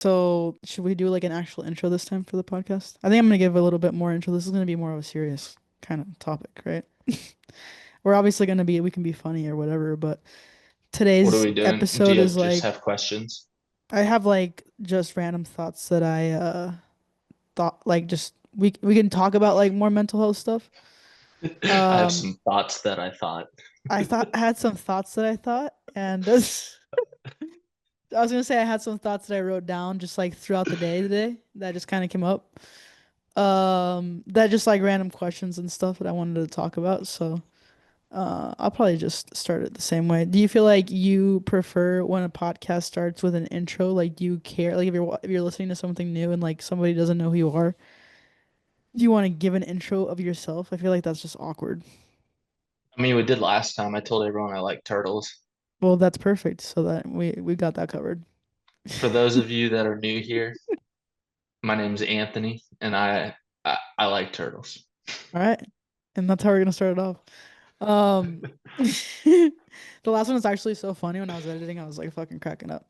So, should we do like an actual intro this time for the podcast? I think I'm gonna give a little bit more intro. This is gonna be more of a serious kind of topic, right? We're obviously gonna be, we can be funny or whatever, but What are today's we doing? Do episode you is just like, have questions? I have like just random thoughts that I thought like just we can talk about like more mental health stuff. I have Um, some thoughts that I thought. I had some thoughts that I thought, and this I was gonna say I had some thoughts that I wrote down just like throughout the day today that just kind of came up. That just like random questions and stuff that I wanted to talk about. So, I'll probably just start it the same way. Do you feel like you prefer when a podcast starts with an intro? Like, do you care? Like, if you're listening to something new and like somebody doesn't know who you are, do you want to give an intro of yourself? I feel like that's just awkward. I mean, we did last time. I told everyone I like turtles. Well, that's perfect. So that we got that covered. For those of you that are new here, my name's Anthony, and I like turtles. All right, and that's how we're gonna start it off. Um, the last one was actually so funny when I was editing. I was like fucking cracking up.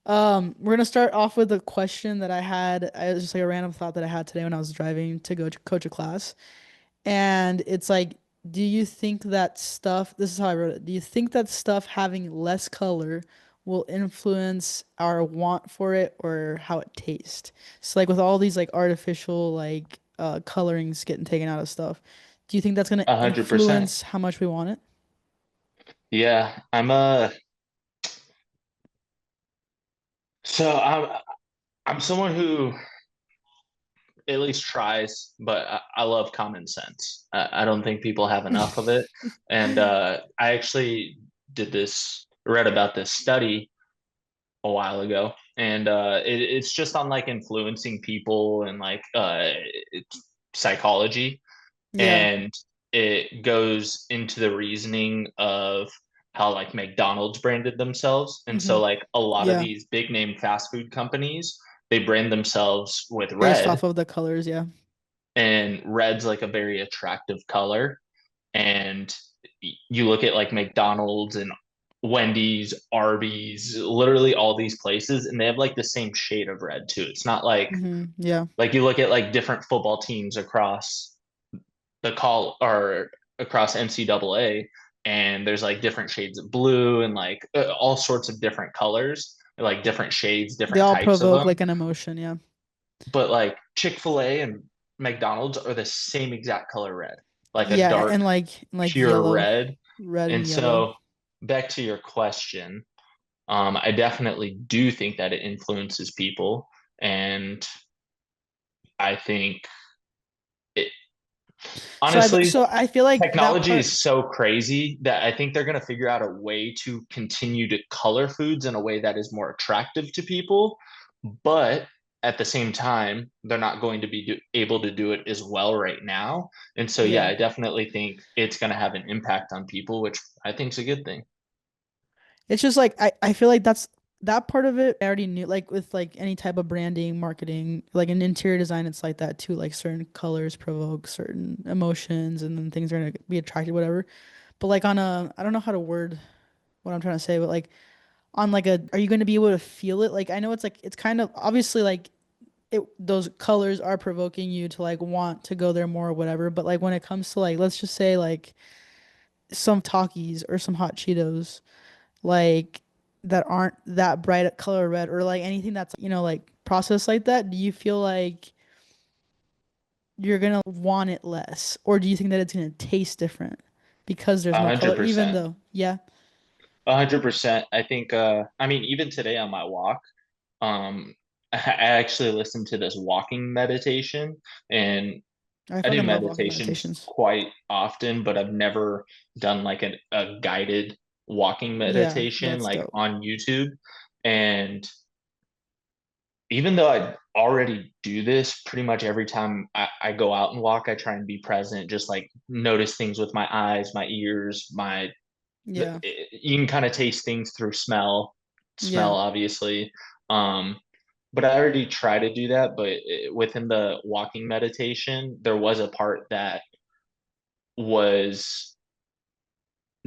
We're gonna start off with a question that I had. It was just like a random thought that I had today when I was driving to go to coach a class. And it's like, do you think that stuff, this is how I wrote it. Do you think that stuff having less color will influence our want for it or how it tastes? So like with all these like artificial like colorings getting taken out of stuff, do you think that's gonna 100%. influence how much we want it? Yeah, so I'm someone who at least tries, but I love common sense. I don't think people have enough of it. And I actually read about this study a while ago, and it's just on like influencing people and like it's psychology, Yeah. and it goes into the reasoning of how like McDonald's branded themselves, and Mm-hmm. so like a lot of Yeah. these big name fast food companies, they brand themselves with Based red, off of the colors, yeah. and red's like a very attractive color. And you look at like McDonald's and Wendy's, Arby's, literally all these places, and they have like the same shade of red too. It's not Mm-hmm. Yeah. like you look at like different football teams across the call or across NCAA, and there's like different shades of blue and like all sorts of different colors, like different shades, They different all types of provoke them. like an emotion, yeah. But like Chick-fil-A and McDonald's are the same exact color red, like a Yeah, dark, and like pure yellow, red. red and And yellow. so back to your question, I definitely do think that it influences people. And I think it, honestly, So I feel like that technology part. is so crazy that I think they're going to figure out a way to continue to color foods in a way that is more attractive to people. But at the same time, they're not going to be able to do it as well right now. And so, yeah, Yeah. I definitely think it's going to have an impact on people, which I think is a good thing. It's just like I feel like that's that part of it I already knew like with like any type of branding, marketing, like in interior design it's like that too. Like certain colors provoke certain emotions and then things are gonna be attracted, whatever. But like on a I don't know how to word what I'm trying to say, but like on like a are you gonna be able to feel it? Like I know it's like it's kind of obviously like it those colors are provoking you to like want to go there more or whatever. But like when it comes to like let's just say like some Takis or some hot Cheetos, like that aren't that bright a color red or like anything that's like processed like that, do you feel like you're gonna want it less? Or do you think that it's gonna taste different because there's A no hundred color, even percent. though, yeah. 100%. I think, I mean, even today on my walk, I actually listened to this walking meditation, and I I do fucking love walking meditations meditations. quite often, but I've never done like a guided walking Yeah, meditation that's like dope. on YouTube. And even though I already do this pretty much every time I go out and walk, I try and be present, just like notice things with my eyes, my ears, Yeah, you can kind of taste things through smell yeah. obviously. Um, but I already try to do that. But within the walking meditation, there was a part that was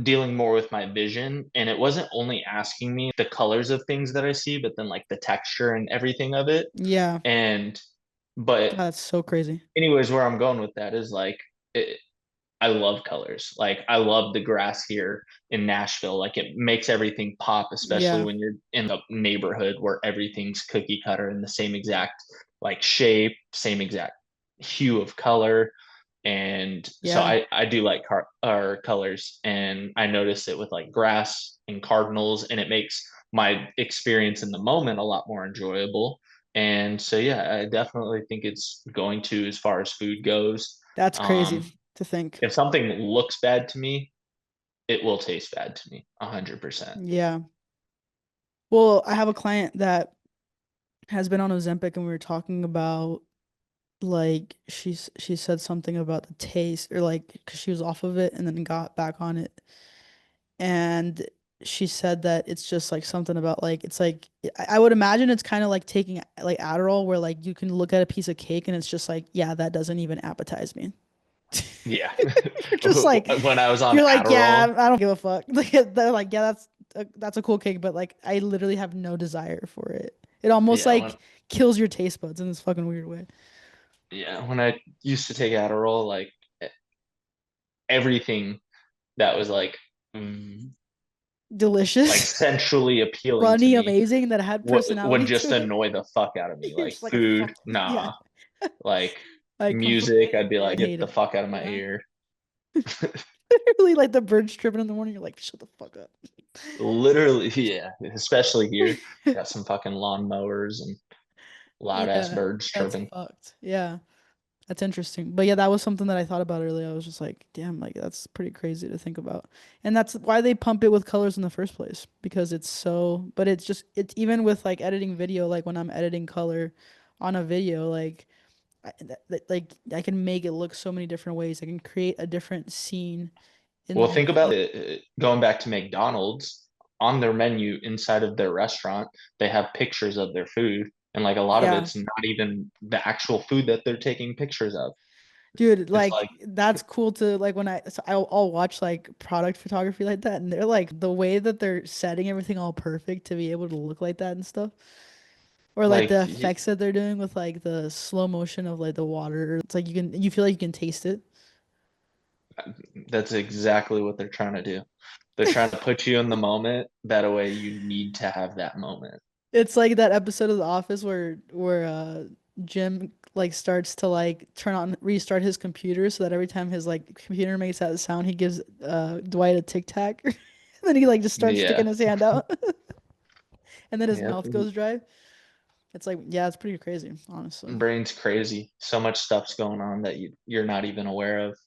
dealing more with my vision, and it wasn't only asking me the colors of things that I see, but then like the texture and everything of it. Yeah. And but God, that's so crazy. anyways, where I'm going with that is like it, I love colors. Like I love the grass here in Nashville. Like it makes everything pop, especially Yeah. when you're in a neighborhood where everything's cookie cutter in the same exact like shape, same exact hue of color. And so Yeah. I do like or colors, and I notice it with like grass and cardinals, and it makes my experience in the moment a lot more enjoyable. And so yeah, I definitely think it's going to as far as food goes. That's Um, crazy to think. if something looks bad to me, it will taste bad to me, 100%. Yeah. Well, I have a client that has been on Ozempic and we were talking about like she said something about the taste or like because she was off of it and then got back on it and she said that it's just like something about like it's like I would imagine it's kind of like taking like Adderall where like you can look at a piece of cake and it's just like yeah that doesn't even appetize me. Yeah. You're just like When I was on you're like Adderall, yeah I don't give a fuck. Like they're like yeah that's a cool cake but like I literally have no desire for it. It almost yeah, like kills your taste buds in this fucking weird way. when I used to take Adderall, like everything that was like Delicious, sensually appealing to funny, me amazing that had would personality just to it. annoy the fuck out of me. You're Like just like food, fuck yeah. nah. Like I music, I'd be completely like, get hate the it. fuck out of my Yeah. ear. Literally like the birds chirping in the morning, you're like, shut the fuck up. Literally, yeah. Especially here, got some fucking lawn mowers and loud ass Yeah, birds that's chirping. fucked. Yeah, that's interesting. But yeah, that was something that I thought about earlier. I was just like, damn, like that's pretty crazy to think about. And that's why they pump it with colors in the first place because it's so, but it's just, it's even with like editing video, like when I'm editing color on a video, like like I can make it look so many different ways. I can create a different scene in the Well, think about video. it. Going back to McDonald's, on their menu inside of their restaurant, they have pictures of their food. And like a lot of Yeah. it's not even the actual food that they're taking pictures of. Dude, It's like, like that's cool to like when I'll watch like product photography like that and they're like the way that they're setting everything all perfect to be able to look like that and stuff. Or like like the effects that they're doing with like the slow motion of like the water. It's like you feel like you can taste it. that's exactly what they're trying to do. They're trying to put you in the moment. That way you need to have that moment. It's like that episode of The Office where Jim like starts to like turn on restart his computer so that every time his like computer makes that sound he gives Dwight a tic tac. And then he like just starts sticking Yeah. his hand out and then his Yeah. mouth goes dry. It's like yeah, it's pretty crazy, honestly. Brain's crazy. So much stuff's going on that you're not even aware of.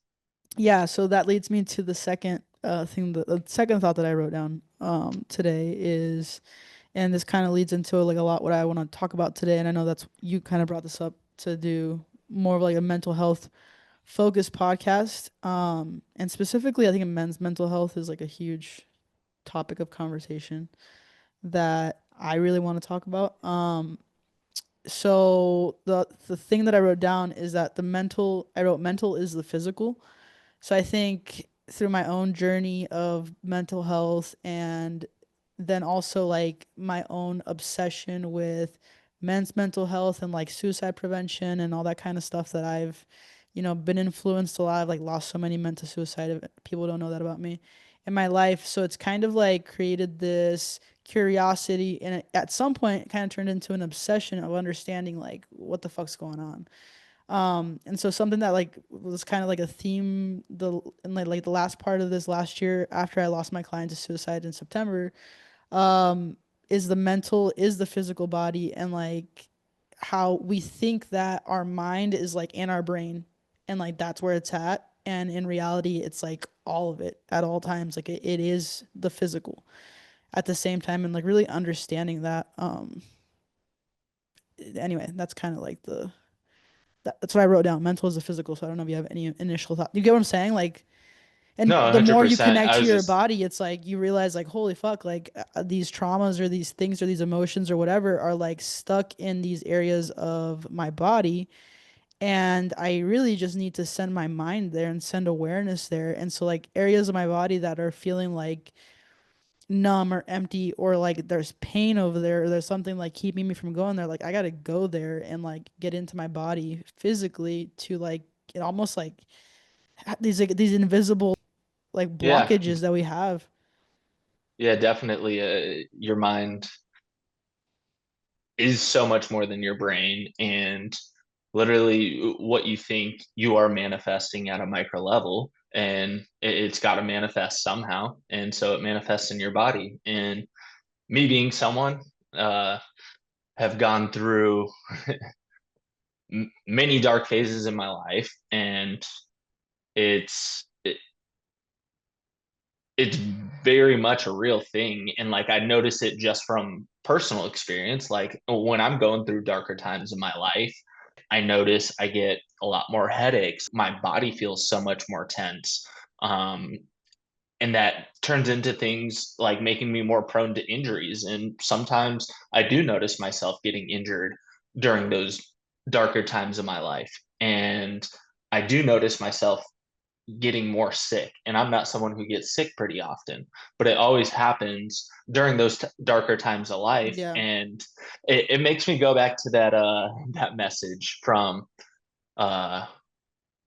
Yeah, so that leads me to the second thing the second thought that I wrote down today is and this kind of leads into like a lot what I want to talk about today and I know that's you kind of brought this up to do more of like a mental health focused podcast and specifically I think men's mental health is like a huge topic of conversation that I really want to talk about. So the thing that I wrote down is that the mental I wrote mental is the physical. So I think through my own journey of mental health and then also like my own obsession with men's mental health and like suicide prevention and all that kind of stuff that I've, been influenced a lot. I've like lost so many men to suicide. People don't know that about me in my life. So it's kind of like created this curiosity and at some point it kind of turned into an obsession of understanding like what the fuck's going on. And so something that like was kind of like a theme in like the last part of this last year after I lost my client to suicide in September, is the mental, is the physical body, and like how we think that our mind is like in our brain and like that's where it's at. And in reality, it's like all of it at all times. Like it is the physical at the same time and like really understanding that. Anyway, that's kind of like that's what I wrote down. Mental is the physical. So I don't know if you have any initial thought. You get what I'm saying? Like, and No, the more you 100%. connect I to was your just body, it's like you realize, like, holy fuck, like these traumas or these things or these emotions or whatever are like stuck in these areas of my body. And I really just need to send my mind there and send awareness there. And so like areas of my body that are feeling like numb or empty, or like there's pain over there, or there's something like keeping me from going there, like I gotta go there and like get into my body physically to like it almost like these invisible like Yeah, blockages that we have. yeah, definitely. Your mind is so much more than your brain, and literally what you think you are manifesting at a micro level, and it's got to manifest somehow, and so it manifests in your body. And me being someone uh have gone through many dark phases in my life, and it's it, it's very much a real thing. And like I notice it just from personal experience, like when I'm going through darker times in my life, I notice I get a lot more headaches. My body feels so much more tense. Um, and that turns into things like making me more prone to injuries. And sometimes I do notice myself getting injured during those darker times of my life. And I do notice myself getting more sick. And I'm not someone who gets sick pretty often, but it always happens during those darker times of life. Yeah. And it makes me go back to that message from uh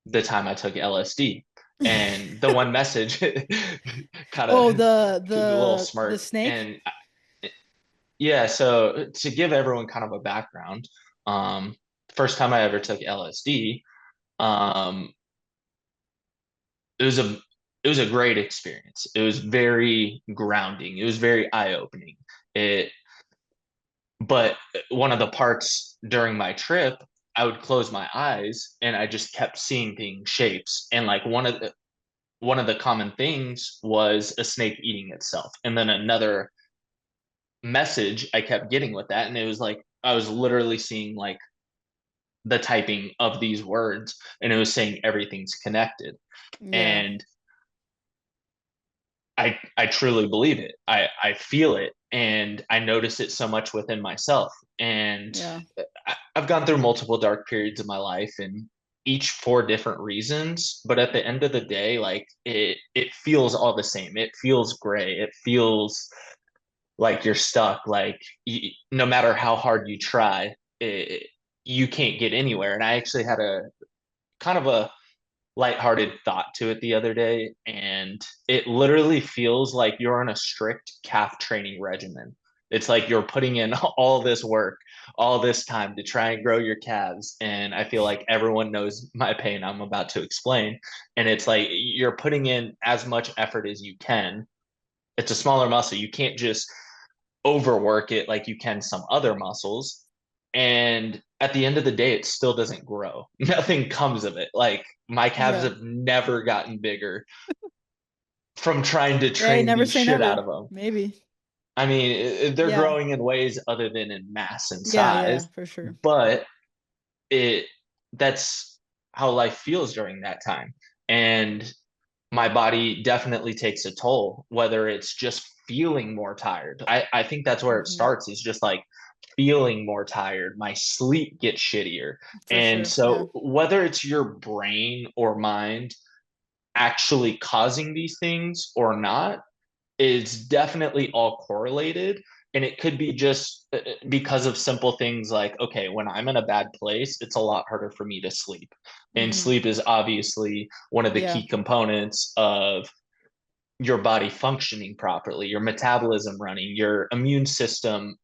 the time I took LSD. And the one message kind of Oh, a little the smirk. snake. And yeah, so to give everyone kind of a background, first time I ever took LSD, um, it was a great experience. It was very grounding. It was very eye-opening. It But one of the parts during my trip, I would close my eyes and I just kept seeing things, shapes. And like one of the common things was a snake eating itself. And then another message I kept getting with that, and it was like I was literally seeing like the typing of these words, and it was saying everything's connected. Yeah. And I truly believe it. I feel it, and I notice it so much within myself. And Yeah. I've gone through multiple dark periods of my life, and each for different reasons. But at the end of the day, like it feels all the same. It feels gray. It feels like you're stuck. Like no matter how hard you try, you can't get anywhere. And I actually had a kind of a lighthearted thought to it the other day, and it literally feels like you're on a strict calf training regimen. It's like you're putting in all this work, all this time to try and grow your calves. And I feel like everyone knows my pain I'm about to explain. And it's like you're putting in as much effort as you can. It's a smaller muscle. You can't just overwork it like you can some other muscles. And at the end of the day, it still doesn't grow. Nothing comes of it. Like my calves Yeah. have never gotten bigger from trying to Yeah, you train never the say shit out never. of them. Maybe. I mean, they're Yeah. growing in ways other than in mass and Yeah, yeah, size, for sure. but it that's how life feels during that time. And my body definitely takes a toll, whether it's just feeling more tired. I think that's where it Hmm. starts, is just like feeling more tired. My sleep gets shittier. For And sure. Yeah. so, whether it's your brain or mind actually causing these things or not, is definitely all correlated. And it could be just because of simple things like, okay, when I'm in a bad place, it's a lot harder for me to sleep. And Hmm. sleep is obviously one of the Yeah. key components of your body functioning properly, your metabolism running, your immune system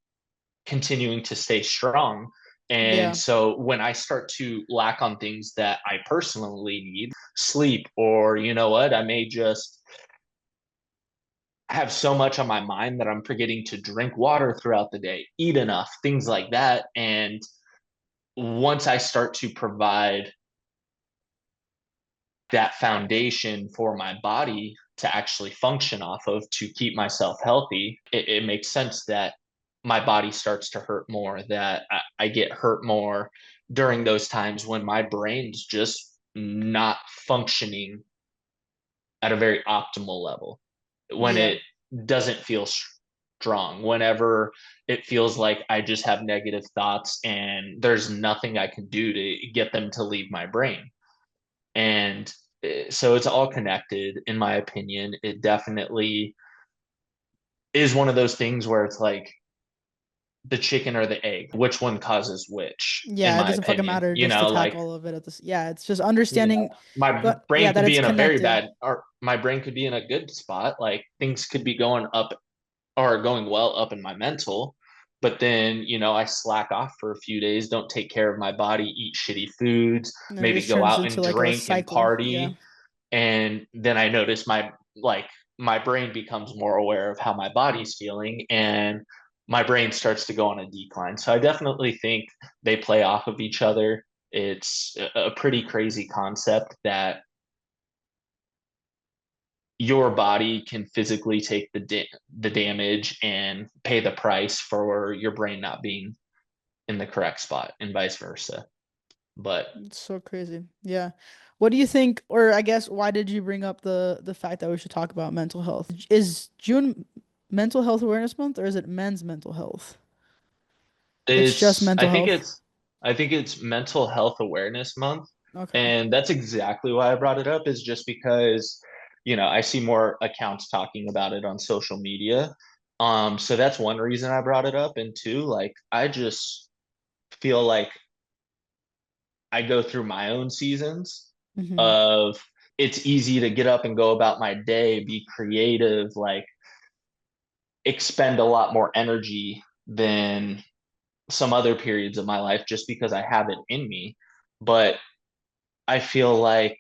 continuing to stay strong. And Yeah. so when I start to lack on things that I personally need, sleep, or you know what, I may just have so much on my mind that I'm forgetting to drink water throughout the day, eat enough, things like that. And once I start to provide that foundation for my body to actually function off of to keep myself healthy, it makes sense that my body starts to hurt more, that I get hurt more during those times when my brain's just not functioning at a very optimal level, when Yeah. it doesn't feel withdrawn, whenever it feels like I just have negative thoughts and there's nothing I can do to get them to leave my brain. And so it's all connected, in my opinion. It definitely is one of those things where it's like the chicken or the egg, which one causes which, in Yeah, it my doesn't fucking opinion. matter just to tackle all of it at this. Yeah, it's just understanding My but yeah, brain that could be it's in a very connected. bad, or my brain could be in a good spot. Like things could be going up or going well up in my mental, but then, I slack off for a few days, don't take care of my body, eat shitty foods, And then it maybe just go turns out into and like a drink and cycle. Yeah. party. And then I notice my brain becomes more aware of how my body's feeling, and my brain starts to go on a decline. So I definitely think they play off of each other. It's a pretty crazy concept that your body can physically take the damage and pay the price for your brain not being in the correct spot, and vice versa. But It's so crazy. Yeah. What do you think, or I guess why did you bring up the fact that we should talk about mental health? Is June Mental Health Awareness Month or is it men's mental health? It's just it's I mental think health. it's I think it's Mental Health Awareness Month. Okay. And that's exactly why I brought it up, is just because, I see more accounts talking about it on social media. So that's one reason I brought it up. And two, like I just feel like I go through my own seasons Mm-hmm. of, it's easy to get up and go about my day, be creative, like expend a lot more energy than some other periods of my life just because I have it in me. But I feel like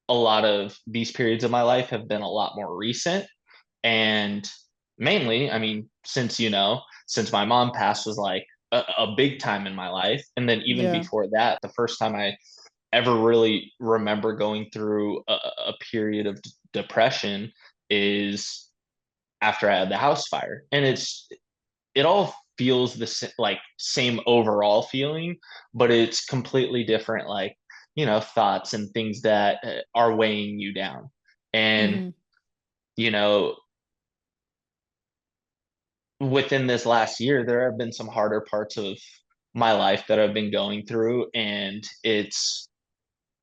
a lot of these periods of my life have been a lot more recent. And mainly, I mean, since my mom passed was like a big time in my life. And then even Yeah. before that, the first time I ever really remember going through a period of depression is after I had the house fire. And it all feels like same overall feeling, but it's completely different, like, thoughts and things that are weighing you down. And, Mm-hmm. you know, within this last year, there have been some harder parts of my life that I've been going through, and it's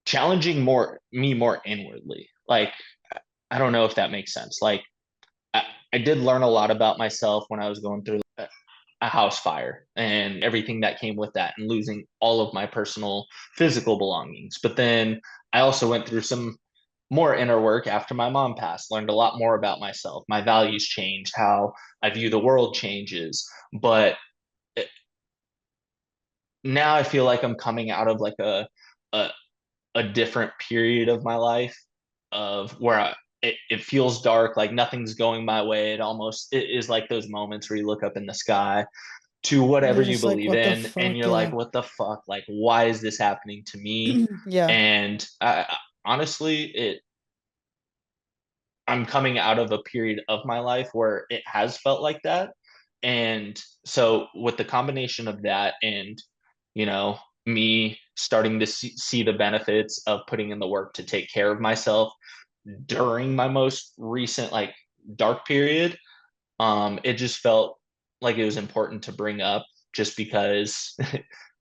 challenging more inwardly. Like, I don't know if that makes sense. Like, I did learn a lot about myself when I was going through a house fire and everything that came with that, and losing all of my personal physical belongings. But then I also went through some more inner work after my mom passed, learned a lot more about myself. My values changed, how I view the world changes. But now I feel like I'm coming out of like a, a different period of my life, of where it feels dark, like nothing's going my way. It is like those moments where you look up in the sky to whatever You're you just like, believe what the in, and fuck? you're like, Yeah. what the fuck? Like, why is this happening to me? Yeah. And honestly, I'm coming out of a period of my life where it has felt like that. And so, with the combination of that and, you know, me starting to see the benefits of putting in the work to take care of myself during my most recent, like, dark period, it just felt like it was important to bring up, just because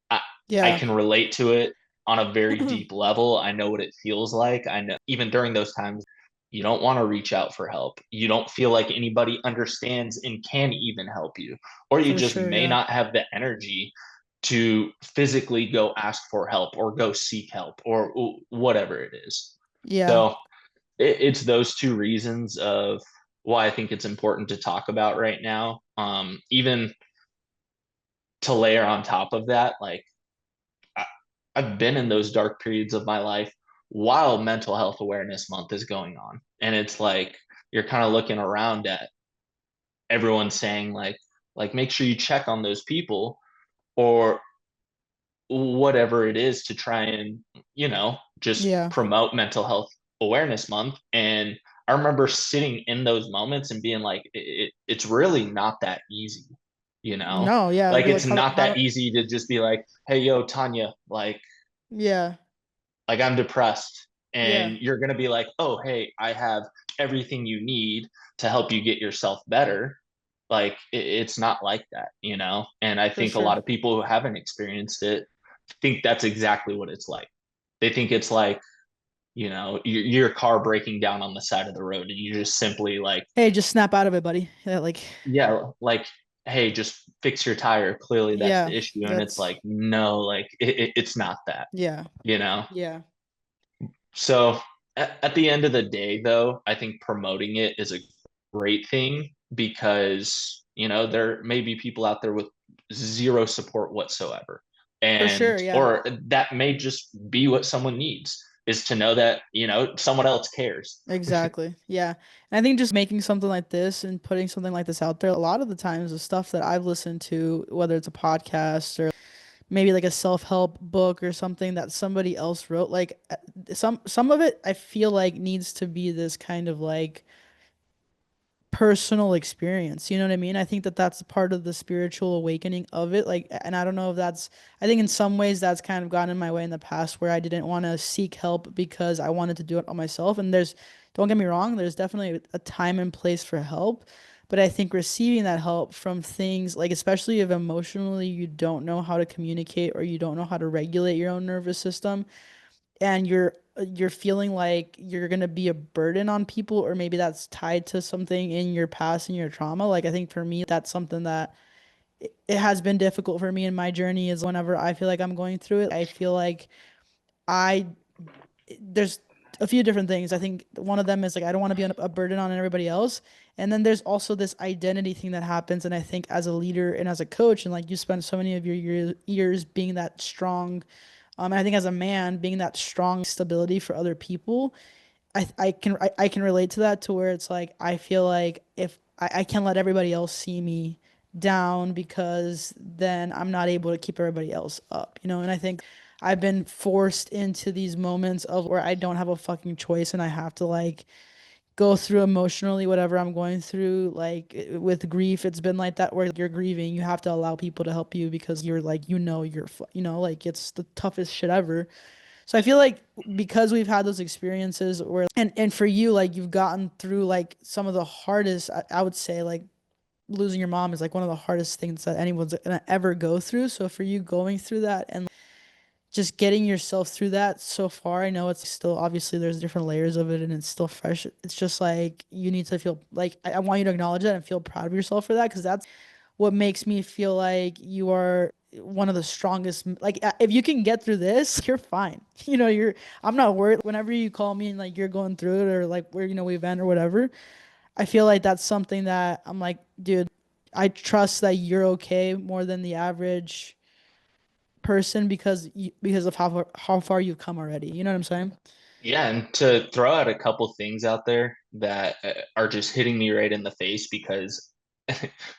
I, I Yeah. can relate to it on a very deep level. I know what it feels like. I know even during those times, you don't want to reach out for help. You don't feel like anybody understands and can even help you, or you For just sure. may Yeah. not have the energy to physically go ask for help or go seek help or whatever it is. Yeah. So it's those two reasons of why I think it's important to talk about right now. Even to layer on top of that, like I, I've been in those dark periods of my life while Mental Health Awareness Month is going on. And it's like you're kind of looking around at everyone saying like make sure you check on those people, or whatever it is, to try and, just Yeah. promote Mental Health Awareness Month. And I remember sitting in those moments and being like, it's really not that easy, you know? No, yeah. Like, You're like, it's not how that do, easy to just be like, hey, yo, Tanya, yeah. I'm depressed. Yeah. And you're going to be like, oh, hey, I have everything you need to help you get yourself better. like it's not like that, and I For think a sure. lot of people who haven't experienced it think that's exactly what it's like. They think it's like, your car breaking down on the side of the road and you just simply like, Hey, just snap out of it, buddy. Yeah, like, yeah, like, hey, just fix your tire, clearly that's yeah, the issue. And it's that's, like, no, like it's not that, yeah, you know yeah, so at the end of the day, though, I think promoting it is a great thing because there may be people out there with zero support whatsoever, for and sure. Yeah, or that may just be what someone needs, is to know that someone else cares. exactly. Yeah. And I think just making something like this and putting something like this out there, a lot of the times the stuff that I've listened to, whether it's a podcast or maybe like a self-help book or something that somebody else wrote, like some of it I feel like needs to be this kind of like personal experience. You know what I mean? I think that that's part of the spiritual awakening of it. Like, and I don't know if that's, I think in some ways that's kind of gotten in my way in the past where I didn't want to seek help because I wanted to do it on myself. And don't get me wrong, there's definitely a time and place for help. But I think receiving that help from things like, especially if emotionally you don't know how to communicate or you don't know how to regulate your own nervous system, and you're feeling like you're gonna be a burden on people, or maybe that's tied to something in your past and your trauma. Like I think for me, that's something that it has been difficult for me in my journey is whenever I feel like I'm going through it, I feel like I there's a few different things. I think one of them is like I don't want to be a burden on everybody else. And then there's also this identity thing that happens. And I think as a leader and as a coach, and like you spend so many of your years being that strong, and I think as a man, being that strong stability for other people, I can relate to that to where it's like I feel like if I can't let everybody else see me down because then I'm not able to keep everybody else up, you know? And I think I've been forced into these moments of where I don't have a fucking choice and I have to like go through emotionally whatever I'm going through. Like with grief, it's been like that where you're grieving, you have to allow people to help you because you're like, like it's the toughest shit ever. So I feel like because we've had those experiences where and for you like you've gotten through like some of the hardest I would say like losing your mom is like one of the hardest things that anyone's gonna ever go through. So for you going through that and just getting yourself through that so far, I know it's still obviously there's different layers of it and it's still fresh. It's just like you need to feel like I want you to acknowledge that and feel proud of yourself for that because that's what makes me feel like you are one of the strongest. Like if you can get through this, you're fine. I'm not worried whenever you call me and like you're going through it or like where we vent or whatever. I feel like that's something that I'm like, dude, I trust that you're okay more than the average person because of how far you've come already. You know what I'm saying? Yeah, and to throw out a couple things out there that are just hitting me right in the face, because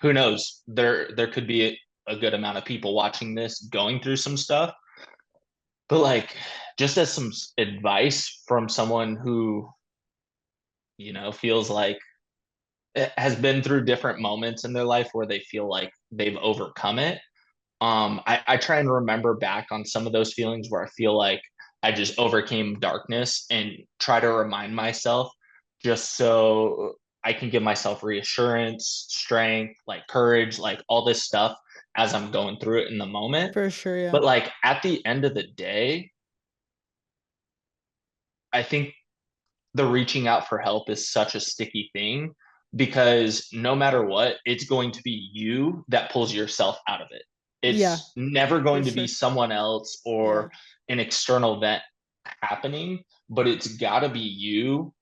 who knows, there could be a good amount of people watching this going through some stuff. But like, just as some advice from someone who feels like has been through different moments in their life where they feel like they've overcome it. I try and remember back on some of those feelings where I feel like I just overcame darkness, and try to remind myself, just so I can give myself reassurance, strength, like courage, like all this stuff as I'm going through it in the moment. For sure, yeah. But like at the end of the day, I think the reaching out for help is such a sticky thing, because no matter what, it's going to be you that pulls yourself out of it. Yeah, It's never for going to be sure. someone else Yeah. or an external event happening, but it's got to be you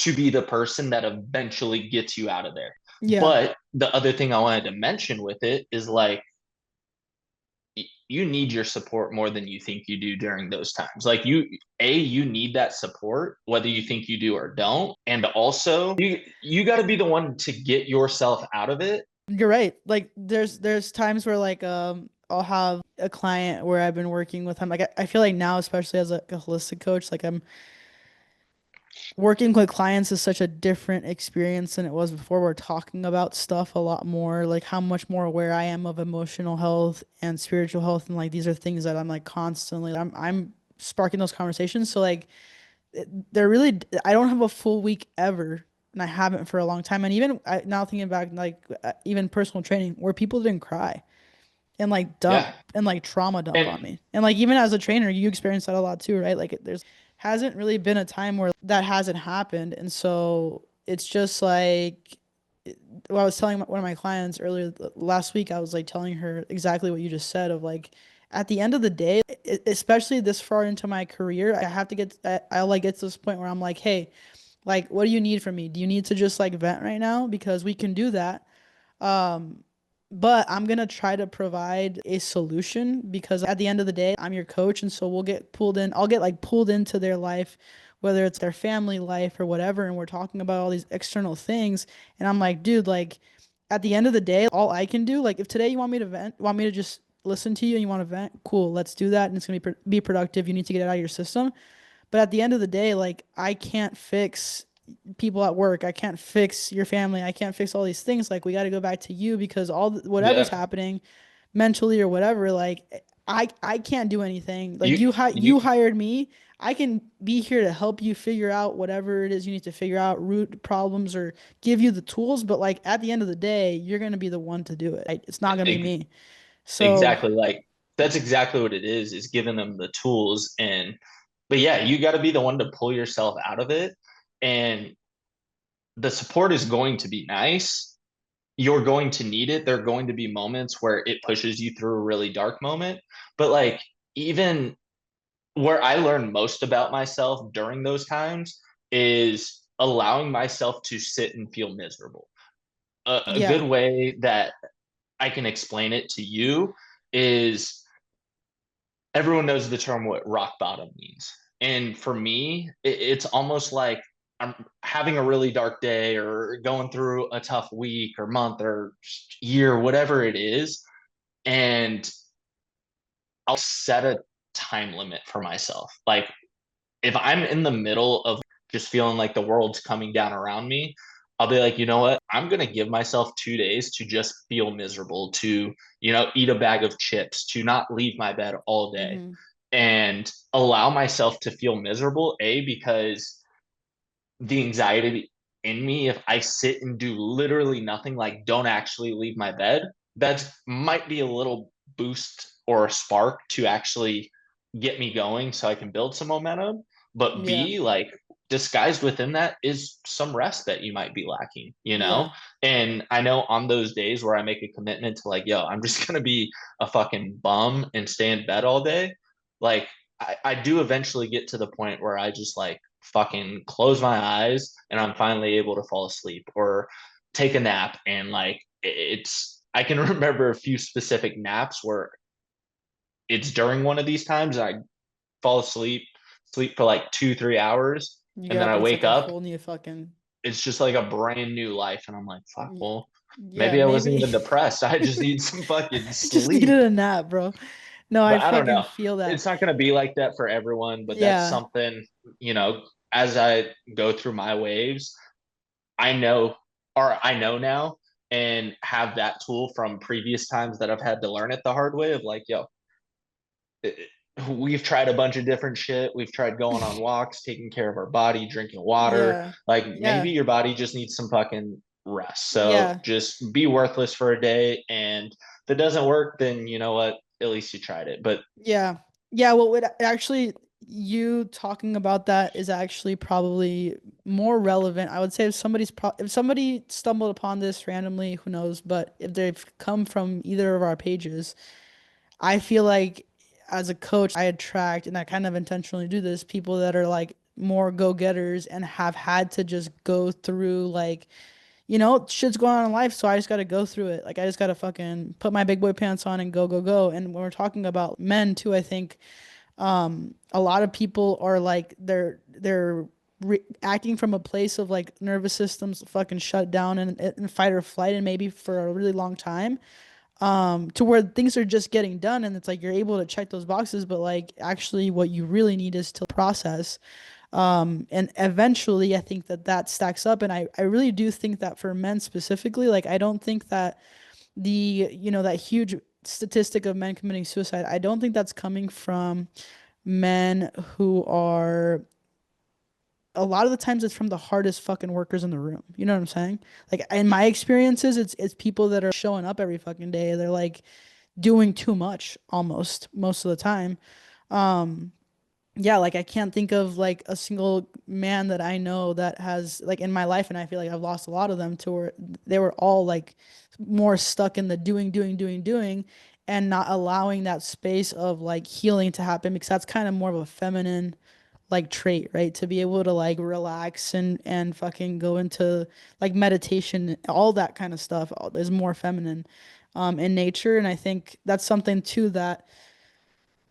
to be the person that eventually gets you out of there. Yeah. But the other thing I wanted to mention with it is like, you need your support more than you think you do during those times. Like you need that support whether you think you do or don't. And also you got to be the one to get yourself out of it. You're right. Like there's times where like I'll have a client where I've been working with him. Like I feel like now, especially as a holistic coach, like I'm working with clients is such a different experience than it was before. We're talking about stuff a lot more, like how much more aware I am of emotional health and spiritual health, and like these are things that I'm like constantly I'm sparking those conversations. So like they're really I don't have a full week ever and I haven't for a long time. And even now thinking back, like even personal training where people didn't cry and like dump Yeah. and like trauma dump And on me. And like even as a trainer, you experience that a lot too, right? Like there's hasn't really been a time where that hasn't happened. And so it's just like well, I was telling one of my clients earlier last week, I was like telling her exactly what you just said of like at the end of the day, especially this far into my career, I have to get I like get to this point where I'm like, hey, like what do you need from me? Do you need to just like vent right now? Because we can do that. Um, but I'm gonna try to provide a solution because at the end of the day, I'm your coach, and so we'll get pulled in. I'll get like pulled into their life, whether it's their family life or whatever, and we're talking about all these external things. And I'm like, dude, like at the end of the day, all I can do, like if today you want me to vent, want me to just listen to you and you want to vent, cool, let's do that, and it's gonna be productive. You need to get it out of your system. But at the end of the day, like I can't fix people at work. I can't fix your family. I can't fix all these things. Like we got to go back to you because whatever's yeah, happening mentally or whatever, like I can't do anything. Like you you hired me. I can be here to help you figure out whatever it is you need to figure out, root problems or give you the tools, but like at the end of the day, you're going to be the one to do it. It's not going to be e- me. So, exactly like that's exactly what it is giving them the tools. And but yeah, you got to be the one to pull yourself out of it. And the support is going to be nice. You're going to need it. There are going to be moments where it pushes you through a really dark moment. But like, even where I learned most about myself during those times is allowing myself to sit and feel miserable. A good yeah. way that I can explain it to you is everyone knows the term what rock bottom means. And for me, it's almost like I'm having a really dark day or going through a tough week or month or year, whatever it is. And I'll set a time limit for myself. Like if I'm in the middle of just feeling like the world's coming down around me, I'll be like, you know what? I'm going to give myself 2 days to just feel miserable, to, eat a bag of chips, to not leave my bed all day Hmm. and allow myself to feel miserable. Because the anxiety in me, if I sit and do literally nothing, like don't actually leave my bed, that might be a little boost or a spark to actually get me going so I can build some momentum. But Yeah. B, like disguised within that is some rest that you might be lacking, you Yeah. know? And I know on those days where I make a commitment to like, yo, I'm just gonna be a fucking bum and stay in bed all day, like I do eventually get to the point where I just like fucking close my eyes and I'm finally able to fall asleep or take a nap. And like I can remember a few specific naps where it's during one of these times I fall asleep, sleep for like 2, 3 hours, You and get then up I and it's wake like a up. whole new fucking It's just like a brand new life. And I'm like, fuck, y- well, yeah, maybe I wasn't maybe even depressed. I just need some fucking just sleep. needed a nap, bro. No, I But I don't fucking know. feel that. It's not going to be like that for everyone, but that's Yeah. something, as I go through my waves, I know, or I know now, and have that tool from previous times that I've had to learn it the hard way of like, yo, we've tried a bunch of different shit. We've tried going on walks, taking care of our body, drinking water. Yeah. Like maybe Yeah. your body just needs some fucking rest. So Yeah. just be worthless for a day. And if it doesn't work, then you know what? At least you tried it. But Yeah. Yeah, what would actually you talking about that is actually probably more relevant. I would say if somebody stumbled upon this randomly, who knows, but if they've come from either of our pages, I feel like as a coach, I attract, and I kind of intentionally do this, people that are like more go-getters and have had to just go through like, shit's going on in life, so I just got to go through it. Like I just got to fucking put my big boy pants on and go, go, go. And when we're talking about men too, I think a lot of people are like acting from a place of like nervous systems fucking shut down and fight or flight and maybe for a really long time to where things are just getting done and it's like you're able to check those boxes, but like actually what you really need is to process. And eventually I think that stacks up. And I really do think that for men specifically, like I don't think that that huge statistic of men committing suicide, I don't think that's coming from men who are a lot of the times it's from the hardest fucking workers in the room. You know what I'm saying? Like in my experiences, it's people that are showing up every fucking day. They're like doing too much almost most of the time. Um, yeah, like I can't think of like a single man that I know that has like in my life, and I feel like I've lost a lot of them to where they were all like more stuck in the doing, and not allowing that space of like healing to happen because that's kind of more of a feminine like trait, right? To be able to like relax and fucking go into like meditation, all that kind of stuff is more feminine in nature, and I think that's something too that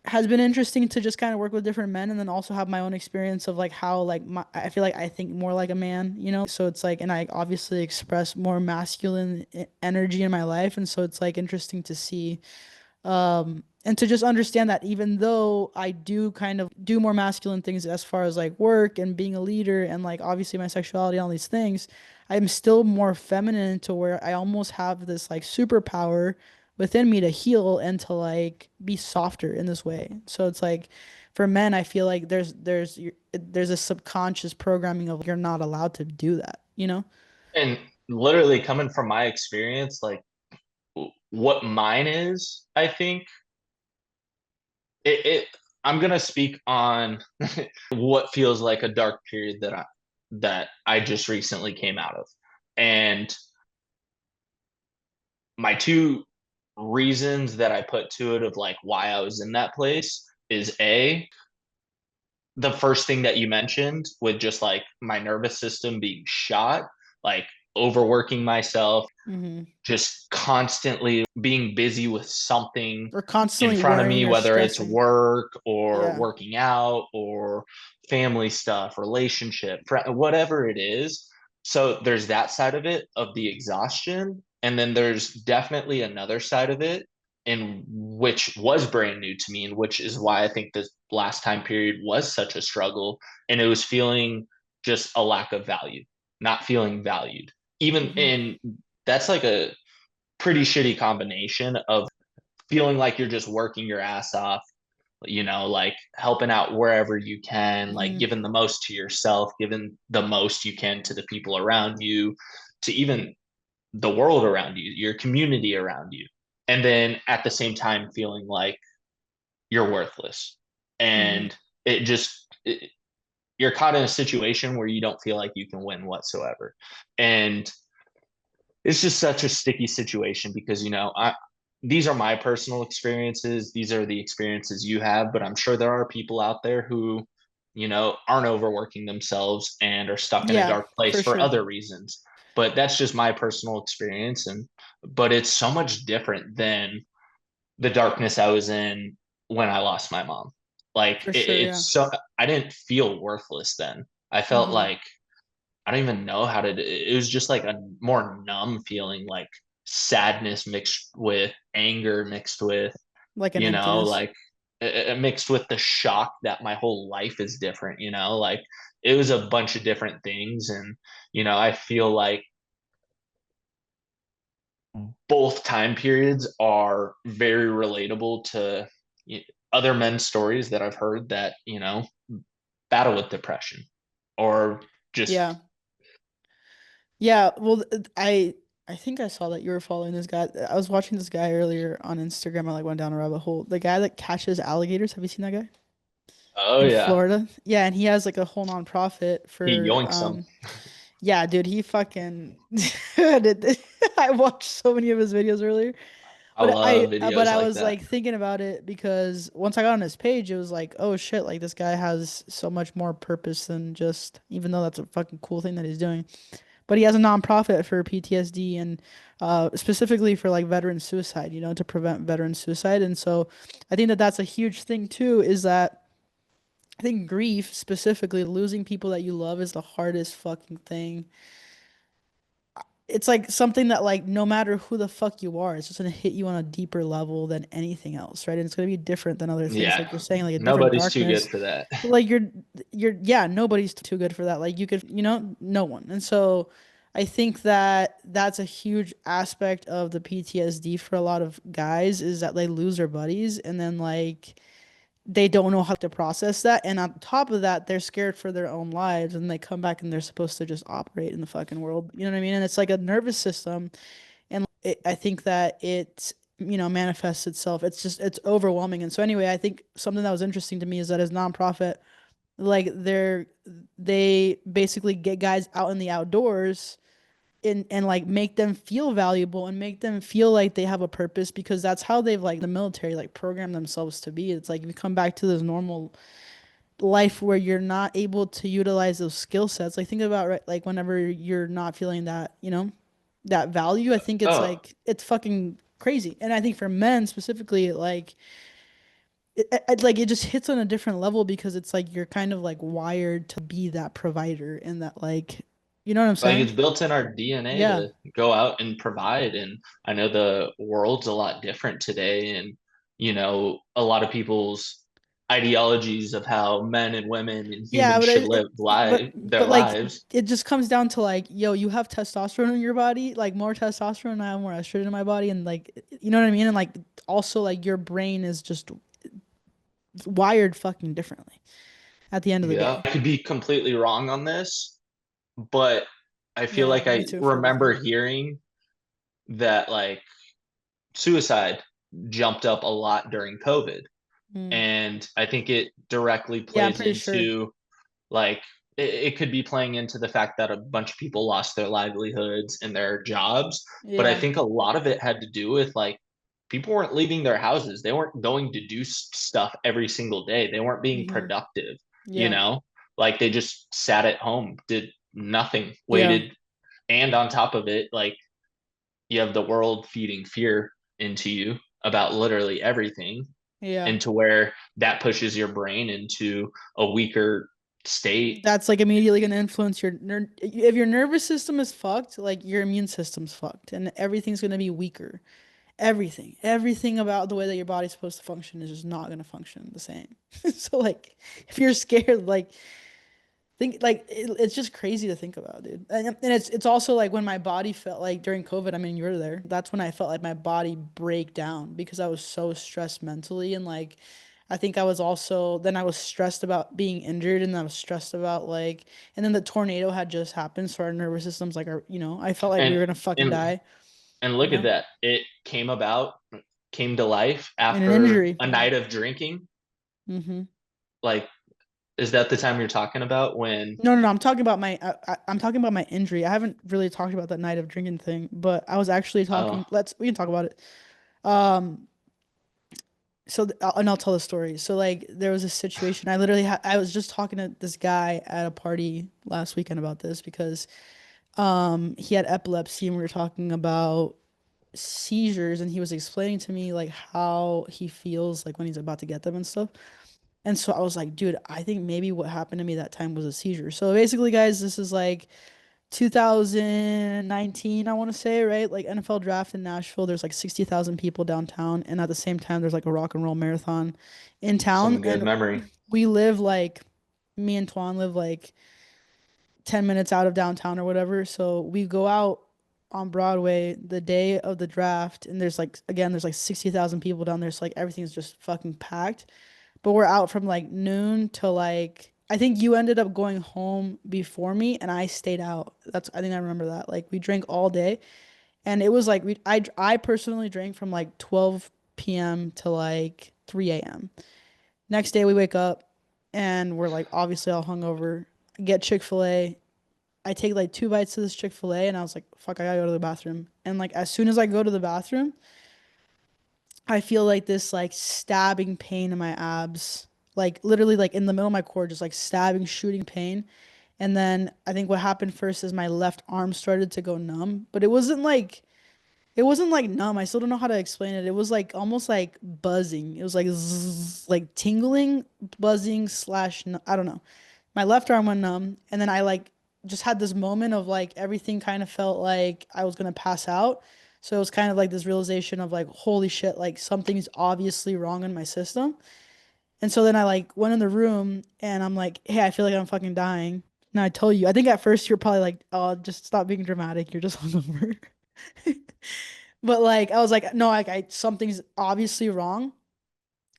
has been interesting to just kind of work with different men and then also have my own experience of like how like I feel like I think more like a man, you know? So it's like and I obviously express more masculine energy in my life and so it's like interesting to see and to just understand that even though I do kind of do more masculine things as far as like work and being a leader and like obviously my sexuality and all these things, I'm still more feminine to where I almost have this like superpower within me to heal and to like be softer in this way. So it's like for men, I feel like there's a subconscious programming of you're not allowed to do that, you know? And literally coming from my experience, like what mine is, I think it I'm gonna speak on what feels like a dark period that I just recently came out of. And my two reasons that I put to it of like why I was in that place is A, the first thing that you mentioned with just like my nervous system being shot, like overworking myself, Mm-hmm. just constantly being busy with something Or in constantly front of me, worrying or whether it's stressing. work or Yeah. working out or family stuff, relationship, whatever it is. So there's that side of it of the exhaustion. And then there's definitely another side of it, and which was brand new to me, and which is why I think this last time period was such a struggle. And it was feeling just a lack of value, not feeling valued. Even Hmm. in that's like a pretty shitty combination of feeling like you're just working your ass off, like helping out wherever you can, like Hmm. giving the most to yourself, giving the most you can to the people around you, to even the world around you, your community around you. And then at the same time, feeling like you're worthless. Hmm. And it just, you're caught in a situation where you don't feel like you can win whatsoever. And it's just such a sticky situation because these are my personal experiences, these are the experiences you have, but I'm sure there are people out there who aren't overworking themselves and are stuck in a Yeah, dark place for for sure. other reasons. But that's just my personal experience, and but it's so much different than the darkness I was in when I lost my mom. Like For sure, yeah. it's so I didn't feel worthless then. I felt Hmm. like I don't even know how to. It was just like a more numb feeling, like sadness mixed with anger, mixed with Like an emptiness. like mixed with the shock that my whole life is different. Like it was a bunch of different things, and I feel like both time periods are very relatable to other men's stories that I've heard that battle with depression or Yeah. just Yeah, well, I think I saw that you were following this guy. I was watching this guy earlier on Instagram. I like went down a rabbit hole. The guy that catches alligators. Have you seen that guy? oh In yeah, Florida? Yeah, and he has like a whole nonprofit he for yoinks them. yeah, dude, he fucking I watched so many of his videos earlier. I love But videos I like was that. like thinking about it because once I got on his page, it was like, oh shit, like this guy has so much more purpose than just even though that's a fucking cool thing that he's doing. But he has a nonprofit for PTSD and specifically for like veteran suicide, you know, to prevent veteran suicide. And so I think that that's a huge thing too, is that I think grief, specifically losing people that you love, is the hardest fucking thing. It's like something that like no matter who the fuck you are, it's just gonna hit you on a deeper level than anything else, right? And it's gonna be different than other things, Yeah, like you're saying, like a different nobody's too good darkness. for that. But like yeah, nobody's too good for that. Like you could, you know, no one. And so I think that that's a huge aspect of the PTSD for a lot of guys is that they lose their buddies and then like they don't know how to process that. And on top of that, they're scared for their own lives and they come back and they're supposed to just operate in the fucking world. You know what I mean? And it's like a nervous system. And I think that it, manifests itself. It's just, it's overwhelming. And so, anyway, I think something that was interesting to me is that as nonprofit, like they basically get guys out in the outdoors and like make them feel valuable and make them feel like they have a purpose because that's how they've like the military like programmed themselves to be. It's like if you come back to this normal life where you're not able to utilize those skill sets. Like think about right like whenever you're not feeling that, that value, I think it's Oh, like it's fucking crazy. And I think for men specifically, like like it just hits on a different level because it's like you're kind of like wired to be that provider and that like you know what I'm like saying? it's built in our DNA Yeah. to go out and provide. And I know the world's a lot different today, and a lot of people's ideologies of how men and women and Yeah, humans but should live their but like lives. it just comes down to like, yo, you have testosterone in your body, like more testosterone, I have more estrogen in my body, and like you know what I mean? And like also like your brain is just wired fucking differently at the end of the Yeah, day. I could be completely wrong on this, but I feel Yeah, like me I too for remember everything. hearing that like suicide jumped up a lot during COVID. Mm. And I think it directly Yeah, I'm plays pretty sure. into like it could be playing into the fact that a bunch of people lost their livelihoods and their jobs. But I Yeah. think a lot of it had to do with like people weren't leaving their houses. They weren't going to do stuff every single day. They weren't being Hmm. productive, you Yeah. know? Like they just sat at home, did nothing, Yeah. waited. And on top of it, like you have the world feeding fear into you about literally everything, Yeah. into where that pushes your brain into a weaker state. That's like immediately gonna influence if your nervous system is fucked, like your immune system's fucked and everything's gonna be weaker. Everything about the way that your body's supposed to function is just not gonna function the same. So like, if you're scared, like think like it's just crazy to think about, dude. And it's also like when my body felt like during COVID. I mean, you were there. That's when I felt like my body break down because I was so stressed mentally and like. I think I was also then I was stressed about being injured and I was stressed about like and then the tornado had just happened so our nervous system's like our I felt like we and were gonna fucking and die, and you look at know, that, it came to life in an after injury. a Yeah. night of drinking. Mm-hmm. Like, is that the time you're talking about when No, no, no. I'm talking about I'm talking about my injury. I haven't really talked about that night of drinking thing, but I was actually talking. We can talk about it. Um, and I'll tell the story. So like there was a situation. I was just talking to this guy at a party last weekend about this because he had epilepsy and we were talking about seizures and he was explaining to me like how he feels like when he's about to get them and stuff. And so I was like, dude, I think maybe what happened to me that time was a seizure. So basically, guys, this is like 2019, I want to say, right? Like NFL draft in Nashville, there's like 60,000 people downtown, and at the same time, there's like a rock and roll marathon in town. some good And memory? we live like, me and Tuan live like 10 minutes out of downtown or whatever. So we go out on Broadway the day of the draft, and there's like, again, there's like 60,000 people down there. So like everything's just fucking packed. But we're out from like noon to like I think you ended up going home before me and I stayed out. I think I remember that. Like we drank all day and it was like I personally drank from like 12 p.m. to like 3 a.m. Next day we wake up and we're like obviously all hungover. Get Chick-fil-A. I take like 2 bites of this Chick-fil-A and I was like, fuck, I gotta go to the bathroom. And like as soon as I go to the bathroom, I feel like this like stabbing pain in my abs, like literally like in the middle of my core, just like stabbing, shooting pain. And then I think what happened first is my left arm started to go numb, but it wasn't like numb. I still don't know how to explain it. It was like almost like buzzing. It was like zzz, like tingling, buzzing slash I don't know. My left arm went numb, and then I like just had this moment of like everything kind of felt like I was gonna pass out. So it was kind of like this realization of like, holy shit, like something's obviously wrong in my system. And so then I like went in the room and I'm like, hey, I feel like I'm fucking dying. And I told you, I think at first you're probably like, oh, just stop being dramatic. You're just hungover. But like I was like, no, like something's obviously wrong.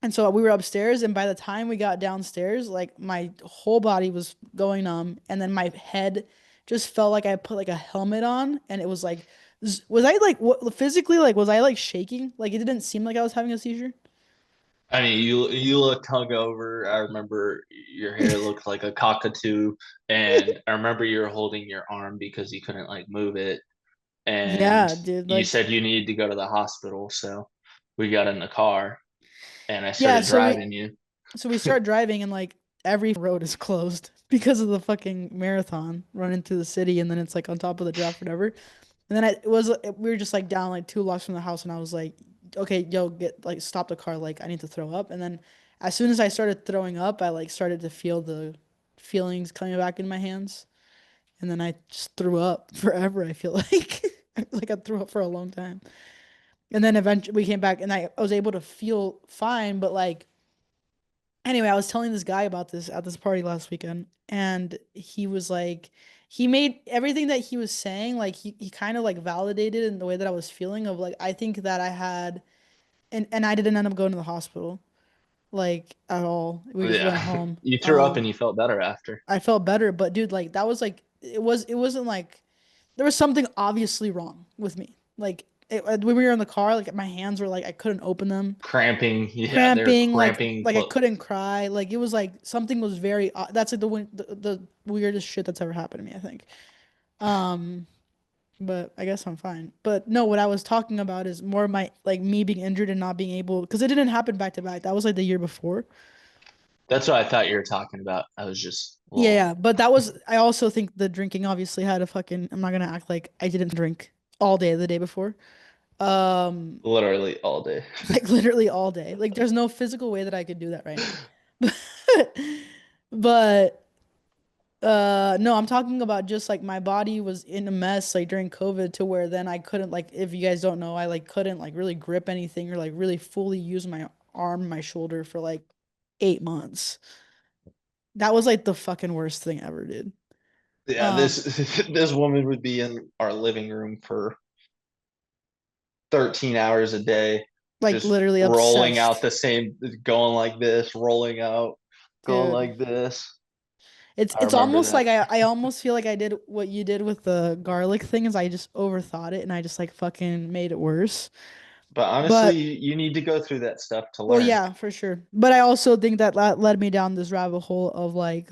And so we were upstairs, and by the time we got downstairs, like my whole body was going numb, and then my head just felt like I put like a helmet on, and it was like, was I like what physically like was I like shaking? Like it didn't seem like I was having a seizure. I mean, you looked hungover. I remember your hair looked like a cockatoo, and I remember you were holding your arm because you couldn't like move it, and Yeah, dude. you Like said you needed to go to the hospital. So we got in the car, and I yeah, started driving you. so we start driving, and like every road is closed because of the fucking marathon running through the city, and then it's like on top of the draft, whatever. And then we were just like down like 2 blocks from the house, and I was like, okay, yo, get like stop the car, like I need to throw up. And then as soon as I started throwing up, I like started to feel the feelings coming back in my hands, and then I just threw up forever. I feel like like I threw up for a long time. And then eventually we came back, and I was able to feel fine, but like anyway, I was telling this guy about this at this party last weekend, and he was like, he made everything that he was saying, like he kind of like validated in the way that I was feeling of like, I think that I had, and I didn't end up going to the hospital, like at all. We just went Yeah, home. you threw up and you felt better after. I felt better, but dude, like that was like, it wasn't like, there was something obviously wrong with me. Like when we were in the car, like my hands were like, I couldn't open them, Cramping, yeah, they're cramping, cramping like I close. couldn't cry. Like it was like something was very that's like the weirdest shit that's ever happened to me, I think. Um, but I guess I'm fine. But no, what I was talking about is more my like me being injured and not being able because it didn't happen back to back. That was like the year before. That's what I thought you were talking about. I was just, Yeah, well, yeah. But that was I also think the drinking obviously had a fucking I'm not gonna act like I didn't drink all day the day before. Um, literally all day. like literally all day. Like there's no physical way that I could do that right now. But no, I'm talking about just like my body was in a mess like during COVID to where then I couldn't like if you guys don't know, I like couldn't like really grip anything or like really fully use my arm, my shoulder for like 8 months. That was like the fucking worst thing ever, dude. Yeah, Um, this this woman would be in our living room for 13 hours a day, like just literally rolling out obsessed, the same, going like this, rolling out, going dude. like this. I It's remember almost that. like I almost feel like I did what you did with the garlic thing is I just overthought it and I just like fucking made it worse. But honestly, But you need to go through that stuff to well, learn. yeah, for sure. But I also think that led me down this rabbit hole of like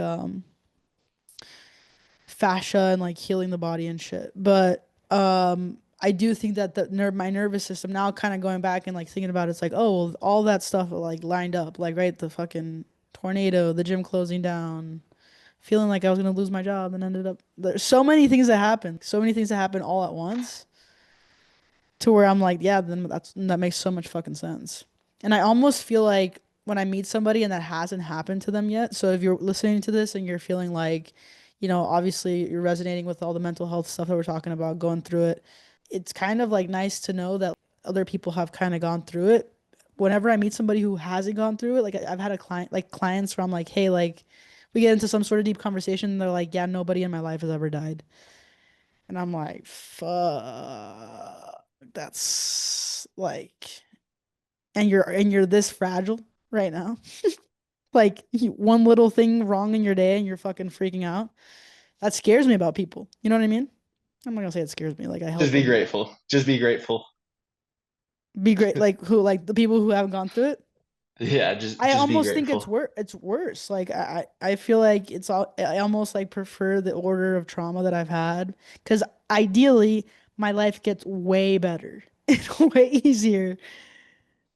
fascia and like healing the body and shit. But I do think that my nervous system now kind of going back and like thinking about it, it's like, oh, well, all that stuff like lined up, like right, the fucking tornado, the gym closing down, feeling like I was gonna lose my job and ended up there's so many things that happened, so many things that happened all at once to where I'm like, yeah, then that makes so much fucking sense. And I almost feel like when I meet somebody and that hasn't happened to them yet, so if you're listening to this and you're feeling like, obviously you're resonating with all the mental health stuff that we're talking about, going through it, it's kind of like nice to know that other people have kind of gone through it. Whenever I meet somebody who hasn't gone through it, like I've had a client, like clients where I'm like, hey, like we get into some sort of deep conversation, and they're like, yeah, nobody in my life has ever died. And I'm like, fuck, that's like, and you're this fragile right now. Like one little thing wrong in your day and you're fucking freaking out. That scares me about people. You know what I mean? I'm not gonna say it scares me. Like I help Just be them grateful. Just be grateful. be great. Like who, like the people who haven't gone through it. Yeah, I just be almost think grateful. it's worse. Like I feel like it's all I almost like prefer the order of trauma that I've had because ideally my life gets way better and way easier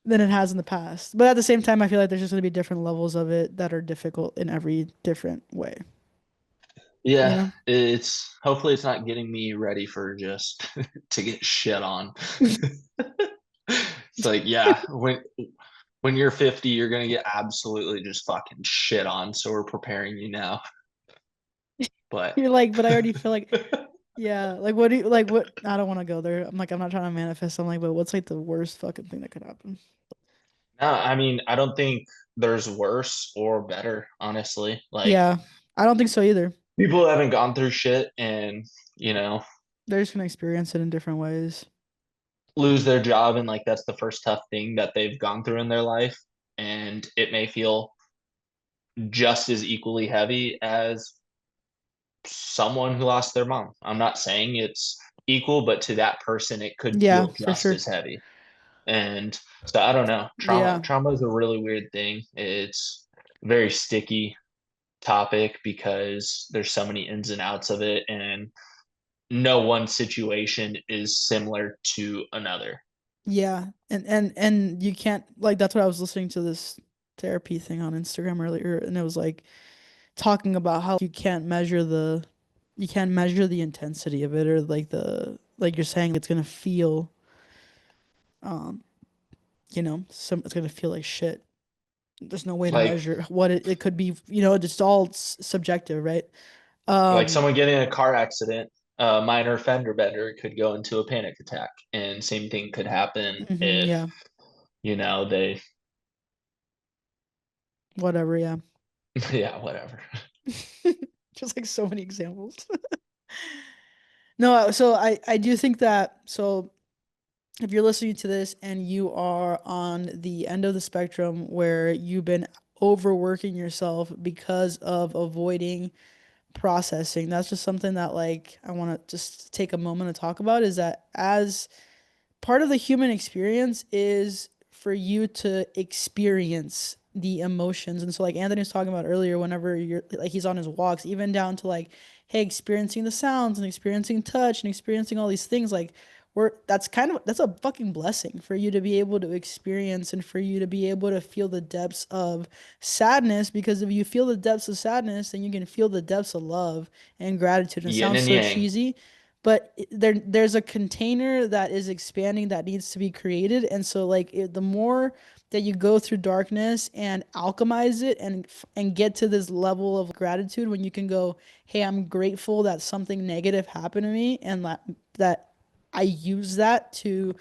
than it has in the past. But at the same time, I feel like there's just gonna be different levels of it that are difficult in every different way. You Yeah, know? it's hopefully it's not getting me ready for just to get shit on. It's like, yeah, when you're 50, you're gonna get absolutely just fucking shit on. So we're preparing you now. But You're like, but I already feel like, yeah, like what do you like? What I don't want to go there. I'm like, I'm not trying to manifest. I'm like, but what's like the worst fucking thing that could happen? no, I mean, I don't think there's worse or better, honestly. Like Yeah, I don't think so either. people haven't gone through shit and, you know, They're just gonna experience it in different ways. lose their job and like that's the first tough thing that they've gone through in their life. and it may feel just as equally heavy as someone who lost their mom. I'm not saying it's equal, but to that person, it could Yeah, feel for just sure. as heavy. And so I don't know. Trauma Yeah. trauma is a really weird thing. It's very sticky topic because there's so many ins and outs of it, and no one situation is similar to another. Yeah. And you can't like that's what I was listening to this therapy thing on Instagram earlier, and it was like talking about how you can't measure the intensity of it, or like the like you're saying it's gonna feel um some it's gonna feel like shit. There's no way to Like measure what it could be, it's all subjective, right? like Um someone getting in a car accident, a minor fender bender could go into a panic attack, and same thing could happen if yeah, they whatever, yeah. yeah, whatever. Just like so many examples. No, so I do think that so if you're listening to this and you are on the end of the spectrum where you've been overworking yourself because of avoiding processing, that's just something that like I want to just take a moment to talk about is that as part of the human experience is for you to experience the emotions. And so like Anthony was talking about earlier, whenever you're like he's on his walks, even down to like, hey, experiencing the sounds and experiencing touch and experiencing all these things, like we're that's a fucking blessing for you to be able to experience and for you to be able to feel the depths of sadness, because if you feel the depths of sadness, then you can feel the depths of love and gratitude. And it Yin sounds and so yang. cheesy, but there's a container that is expanding that needs to be created. And so like the more that you go through darkness and alchemize it and get to this level of gratitude, when you can go, hey, I'm grateful that something negative happened to me, and that I use that to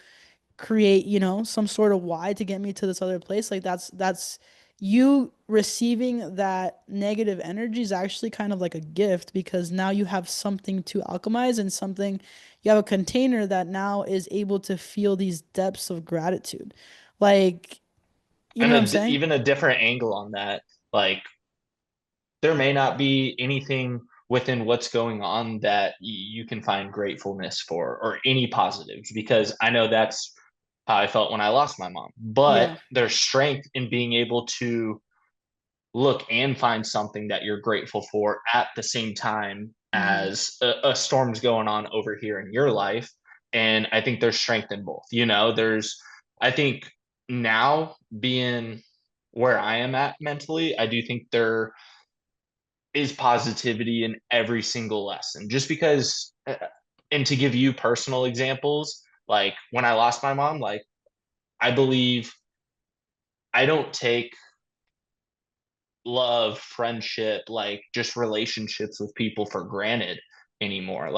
create, some sort of why to get me to this other place. Like that's you receiving that negative energy is actually kind of like a gift, because now you have something to alchemize and something, you have a container that now is able to feel these depths of gratitude. Like, you know And what I'm saying? even a different angle on that, like there may not be anything within what's going on that you can find gratefulness for or any positives, because I know that's how I felt when I lost my mom. But Yeah. there's strength in being able to look and find something that you're grateful for at the same time Hmm. as a storm's going on over here in your life. And I think there's strength in both. I think now being where I am at mentally, I do think there is positivity in every single lesson. Just because, and to give you personal examples, like when I lost my mom, like I believe I don't take love, friendship, like just relationships with people for granted anymore.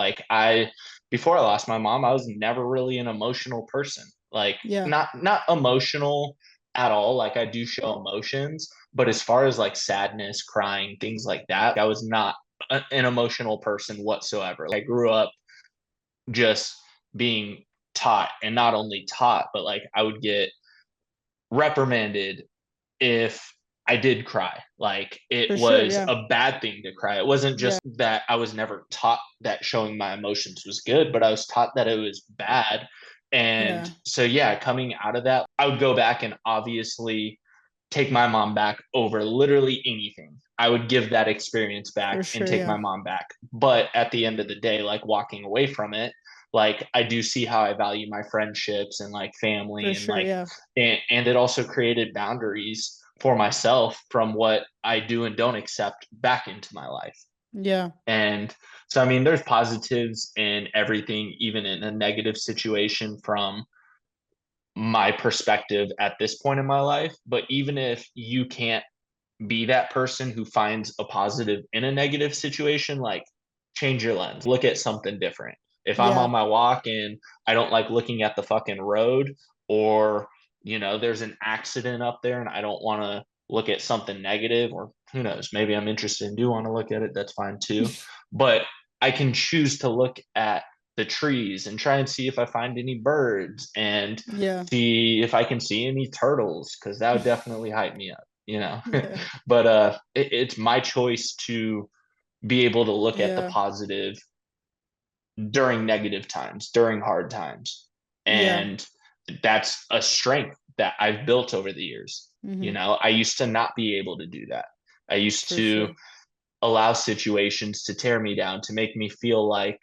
Before I lost my mom, I was never really an emotional person. Like Yeah, not emotional at all. Like I do show emotions, but as far as like sadness, crying, things like that, I was not an emotional person whatsoever. Like I grew up just being taught, and not only taught, but like I would get reprimanded if I did cry. Like it for sure. was Yeah. a bad thing to cry. It wasn't Yeah. just that I was never taught that showing my emotions was good, but I was taught that it was bad. And Yeah. so, yeah, coming out of that, I would go back and obviously take my mom back over literally anything. I would give that experience For back and sure. take Yeah. my mom back. But at the end of the day, like walking away from it, like I do see how I value my friendships and like family For and sure. like Yeah. and it also created boundaries for myself from what I do and don't accept back into my life. Yeah. And so, I mean, there's positives in everything, even in a negative situation from my perspective at this point in my life. But even if you can't be that person who finds a positive in a negative situation, like change your lens, look at something different. If I'm Yeah. on my walk and I don't like looking at the fucking road, or there's an accident up there and I don't want to look at something negative, or who knows, maybe I'm interested and do want to look at it, that's fine too. But I can choose to look at the trees and try and see if I find any birds and Yeah. see if I can see any turtles, because that would definitely hype me up, you know. Yeah. But it's my choice to be able to look at the Yeah. positive during negative times, during hard times. Yeah. And that's a strength that I've built over the years. You Mm-hmm. know, I used to not be able to do that. I used For to sure. allow situations to tear me down, to make me feel like,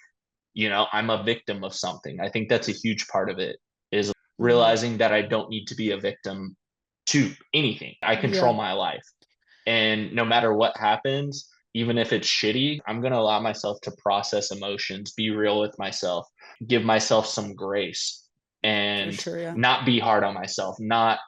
you know, I'm a victim of something. I think that's a huge part of it, is Mm-hmm. realizing that I don't need to be a victim to anything. I control Yeah. my life. And no matter what happens, even if it's shitty, I'm going to allow myself to process emotions, be real with myself, give myself some grace, For and sure. Yeah. not be hard on myself, not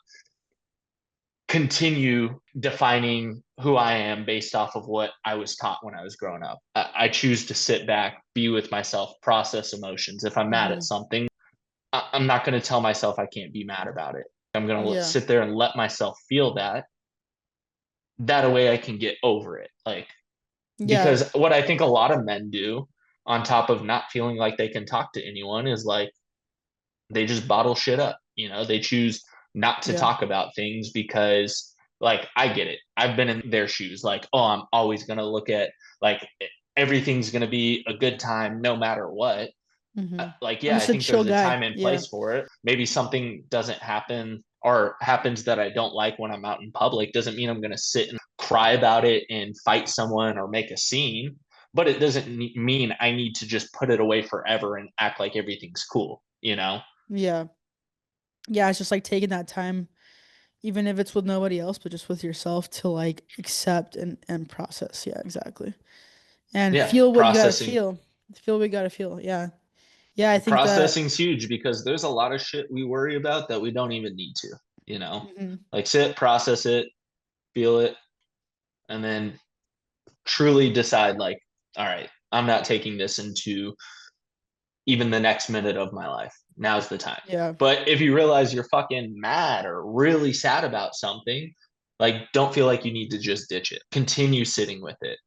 continue defining who I am based off of what I was taught when I was growing up. I choose to sit back, be with myself, process emotions. If I'm mad Mm-hmm. at something, I'm not going to tell myself I can't be mad about it. I'm going to Yeah. sit there and let myself feel that. That way I can get over it. Like, Yeah. because what I think a lot of men do, on top of not feeling like they can talk to anyone, is like they just bottle shit up. You know, they choose not to Yeah. talk about things because, like, I get it. I've been in their shoes. Like, oh, I'm always going to look at, like, everything's going to be a good time no matter what. Mm-hmm. Like, I'm yeah, I just a think chill there's a guy. time and Yeah. place for it. Maybe something doesn't happen or happens that I don't like when I'm out in public. Doesn't mean I'm going to sit and cry about it and fight someone or make a scene. But it doesn't mean I need to just put it away forever and act like everything's cool, you know? Yeah. Yeah. It's just like taking that time, even if it's with nobody else, but just with yourself to like accept and process. Yeah, exactly. And Yeah, feel what you gotta processing. feel. Feel what you gotta feel. Yeah. Yeah, I think that. Processing's huge because there's a lot of shit we worry about that we don't even need to, you know? Mhm. Like sit, process it, feel it, and then truly decide like, all right, I'm not taking this into even the next minute of my life. Now's the time. Yeah. But if you realize you're fucking mad or really sad about something, like don't feel like you need to just ditch it. Continue sitting with it.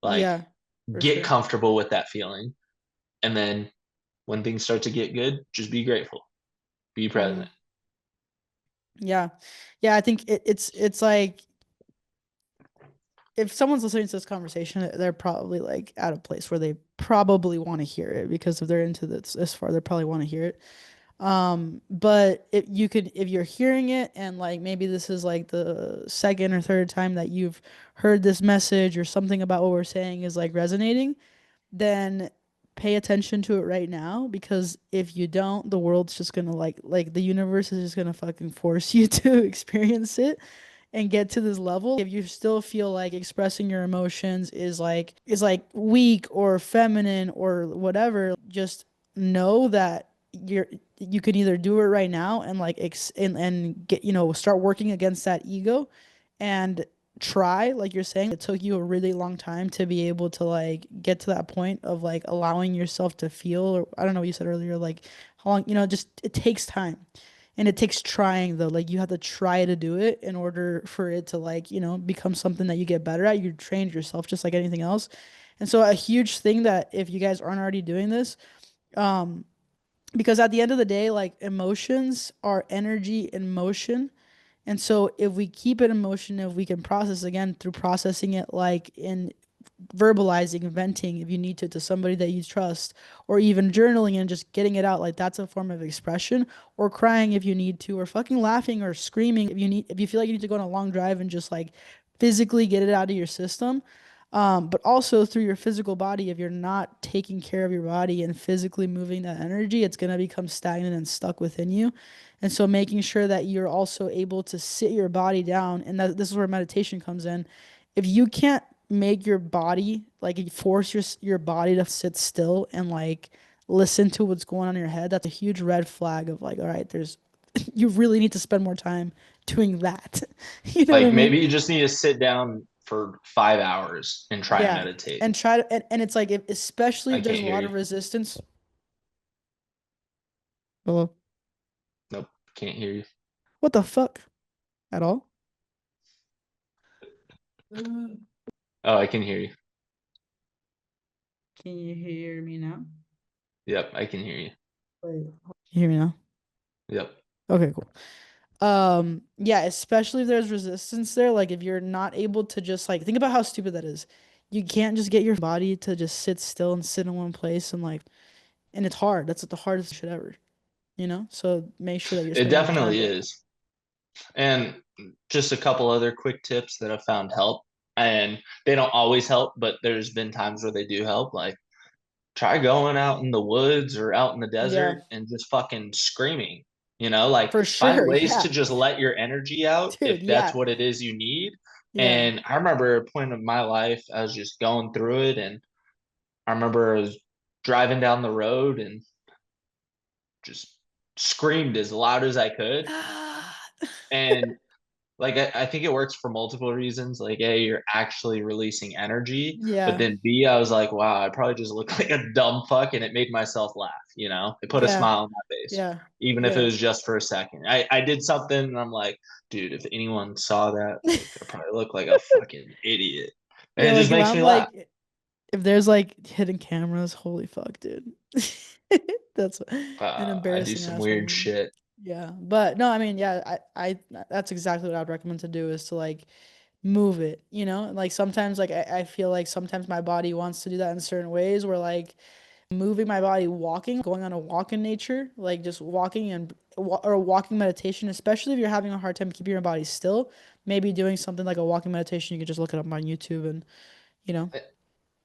Like Yeah, for get sure. comfortable with that feeling. And then when things start to get good, just be grateful. Be Hmm. present. Yeah. Yeah, I think it's like if someone's listening to this conversation, they're probably like at a place where they probably want to hear it because if they're into this far, they probably want to hear it. But if you're hearing it and like maybe this is like the second or third time that you've heard this message or something about what we're saying is like resonating, then pay attention to it right now because if you don't, the world's just gonna like the universe is just gonna fucking force you to experience it and get to this level. If you still feel like expressing your emotions is like weak or feminine or whatever, just know that you can either do it right now and like and get start working against that ego and try like you're saying it took you a really long time to be able to like get to that point of like allowing yourself to feel or I don't know what you said earlier like how long just it takes time and it takes trying though like you have to try to do it in order for it to like become something that you get better at. You trained yourself just like anything else. And so a huge thing that if you guys aren't already doing this, um because at the end of the day like emotions are energy in motion, and so if we keep it in motion, if we can process again through processing it like in verbalizing, venting if you need to somebody that you trust, or even journaling and just getting it out, like that's a form of expression, or crying if you need to, or fucking laughing or screaming if you feel like you need to go on a long drive and just like physically get it out of your system. But also through your physical body, if you're not taking care of your body and physically moving that energy, it's going to become stagnant and stuck within you. And so making sure that you're also able to sit your body down, and this is where meditation comes in. If you can't make your body like force your body to sit still and like listen to what's going on in your head, that's a huge red flag of like, all right, there's you really need to spend more time doing that. You know what I Like mean? maybe you just need to sit down for 5 hours and try and Yeah. meditate. And try to and it's like especially I if there's can't a hear lot you. of resistance. Hello. Nope, can't hear you. What the fuck? At all? Uh, Oh, I can hear you. Can you hear me now? Yep, I can hear you. Wait. You hear me now? Yep. Okay, cool. Yeah, especially if there's resistance there, like if you're not able to just like think about how stupid that is. You can't just get your body to just sit still and sit in one place and like and it's hard. That's the hardest shit ever, you know? So make sure that you're It spending the time definitely doing that. is. And just a couple other quick tips that I've found help. And they don't always help, but there's been times where they do help. Like try going out in the woods or out in the Yeah, desert and just fucking screaming. Like for find sure. ways to Yeah. just let your energy out if Dude, that's yeah. what it is you need. Yeah. And I remember a point of my life, I was just going through it, and I remember I was driving down the road and just screamed as loud as I could. And like I think it works for multiple reasons. Like A, you're actually releasing energy, but Yeah. then B, I was like, wow, I probably just look like a dumb fuck, and it made myself laugh. It put a Yeah. smile on my face, Yeah. even if it Yeah. was just for a second. I did something, and I'm like, dude, if anyone saw that, like, I probably look like a fucking idiot, and Yeah, it like just if makes I'm me laugh. like if there's like hidden cameras, holy fuck, dude. That's an I do embarrassing some ass weird moment. shit. Yeah. But no, I mean, yeah, I that's exactly what I'd recommend to do is to like move it, you know? Like sometimes like I feel like sometimes my body wants to do that in certain ways where like moving my body, walking, going on a walk in nature, like just walking and or walking meditation, especially if you're having a hard time keeping your body still, maybe doing something like a walking meditation, you could just look it up on YouTube and, you know.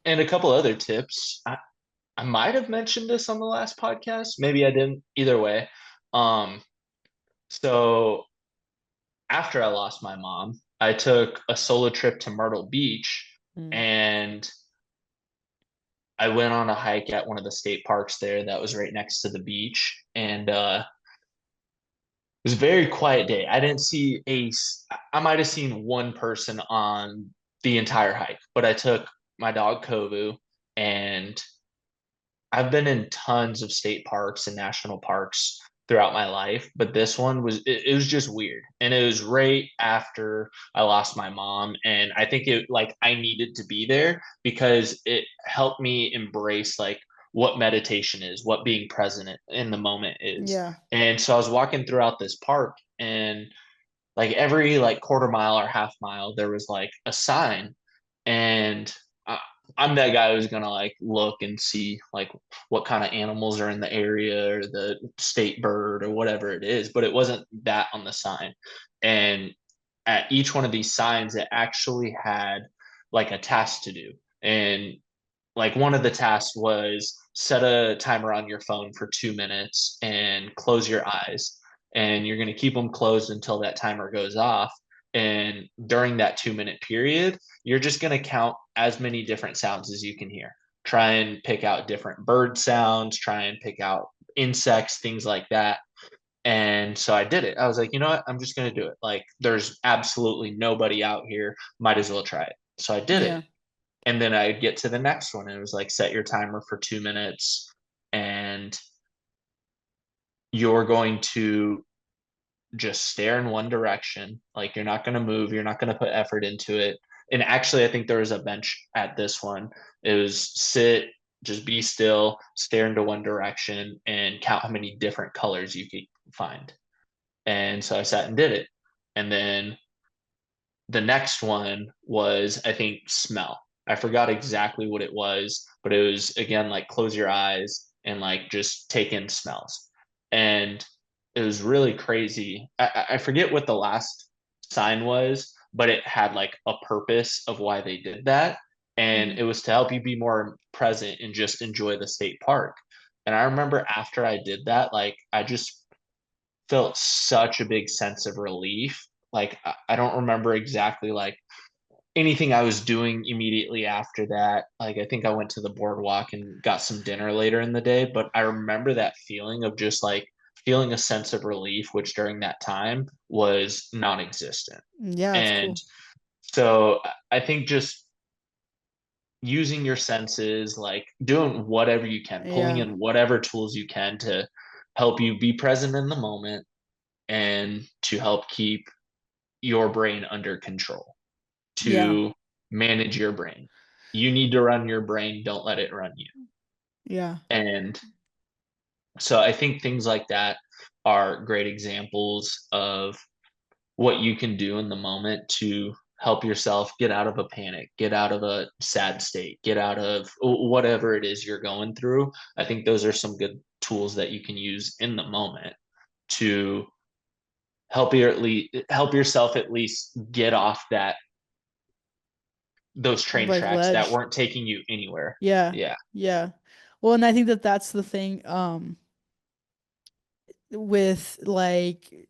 And a couple other tips. I might have mentioned this on the last podcast. Maybe I didn't. Either way. Um, so after I lost my mom, I took a solo trip to Myrtle Beach, Mm. and I went on a hike at one of the state parks there that was right next to the beach. And it was a very quiet day. I didn't see I might have seen one person on the entire hike, but I took my dog Kovu, and I've been in tons of state parks and national parks throughout my life, but this one it was just weird. And it was right after I lost my mom, and I think it like I needed to be there because it helped me embrace like what meditation is, what being present in the moment is. Yeah. And so I was walking throughout this park, and like every like quarter mile or half mile there was like a sign, and I'm that guy who's gonna like look and see like what kind of animals are in the area or the state bird or whatever it is, but it wasn't that on the sign. And at each one of these signs it actually had like a task to do. And like one of the tasks was set a timer on your phone for 2 minutes and close your eyes. And you're going to keep them closed until that timer goes off. And during that 2 minute period, you're just going to count as many different sounds as you can hear. Try and pick out different bird sounds, try and pick out insects, things like that. And so I did it. I was like, you know what? I'm just going to do it. Like, there's absolutely nobody out here. Might as well try it. So I did it. Yeah. And then I'd get to the next one. And it was like, set your timer for 2 minutes, and you're going to just stare in one direction. Like, you're not going to move, you're not going to put effort into it. And actually, I think there was a bench at this one. It was sit, just be still, stare into one direction, and count how many different colors you could find. And so I sat and did it. And then the next one was, I think, smell. I forgot exactly what it was, but it was again like close your eyes and like just take in smells. And it was really crazy. I forget what the last sign was, but it had like a purpose of why they did that. And Mm. it was to help you be more present and just enjoy the state park. And I remember after I did that, like I just felt such a big sense of relief. Like I don't remember exactly like anything I was doing immediately after that. Like I think I went to the boardwalk and got some dinner later in the day, but I remember that feeling of just like feeling a sense of relief, which during that time was non-existent. Yeah, that's And cool. so I think just using your senses, like doing whatever you can, pulling Yeah. in whatever tools you can to help you be present in the moment and to help keep your brain under control, Yeah. to manage your brain. You need to run your brain, don't let it run you. Yeah. And So I think things like that are great examples of what you can do in the moment to help yourself get out of a panic, get out of a sad state, get out of whatever it is you're going through. I think those are some good tools that you can use in the moment to help yourself at least get off that those train Like tracks that ledge. weren't taking you anywhere. Yeah. Yeah. Yeah. Well, and I think that that's the thing with like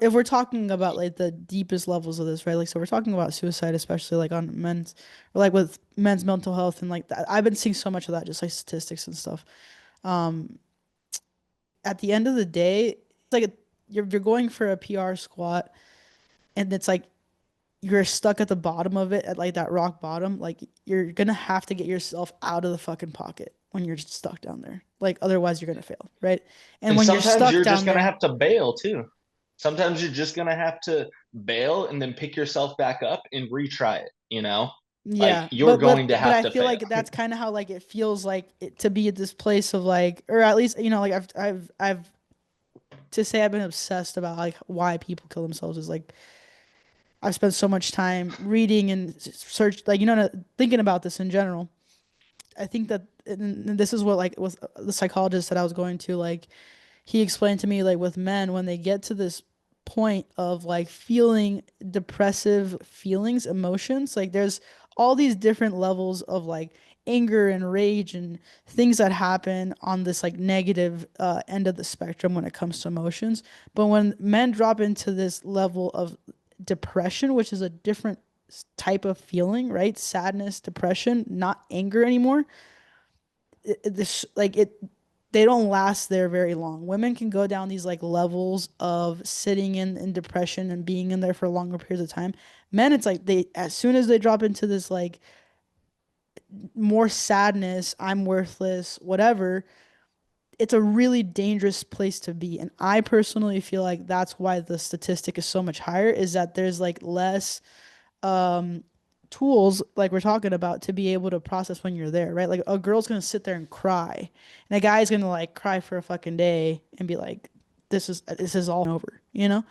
if we're talking about like the deepest levels of this, right? Like so we're talking about suicide, especially like on men's or like with men's mental health and like that. I've been seeing so much of that, just like statistics and stuff. Um, at the end of the day, it's like you're going for a PR squat and it's like you're stuck at the bottom of it at like that rock bottom. Like you're gonna have to get yourself out of the fucking pocket when you're stuck down there. Like otherwise you're gonna fail, right? And And when you're sometimes stuck you're just down going to there, have to bail too. Sometimes you're just going to have to bail and then pick yourself back up and retry it, you know? Like yeah, you're going to but have I to feel fail. like that's kind of how like it feels like to be at this place of like, or at least like I've to say I've been obsessed about like why people kill themselves is like I've spent so much time reading and search like thinking about this in general. I think that and this is what like with the psychologist that I was going to like he explained to me like with men when they get to this point of like feeling depressive feelings, emotions, like there's all these different levels of like anger and rage and things that happen on this like negative end of the spectrum when it comes to emotions. But when men drop into this level of depression, which is a different type of feeling, right? Sadness, depression, not anger anymore. This like it they don't last there very long. Women can go down these like levels of sitting in depression and being in there for longer periods of time. Men, it's like they as soon as they drop into this like more sadness, I'm worthless, whatever, it's a really dangerous place to be. And I personally feel like that's why the statistic is so much higher, is that there's like less um tools like we're talking about to be able to process when you're there, right? Like a girl's gonna sit there and cry, and a guy's gonna like cry for a fucking day and be like, this is all over, you know?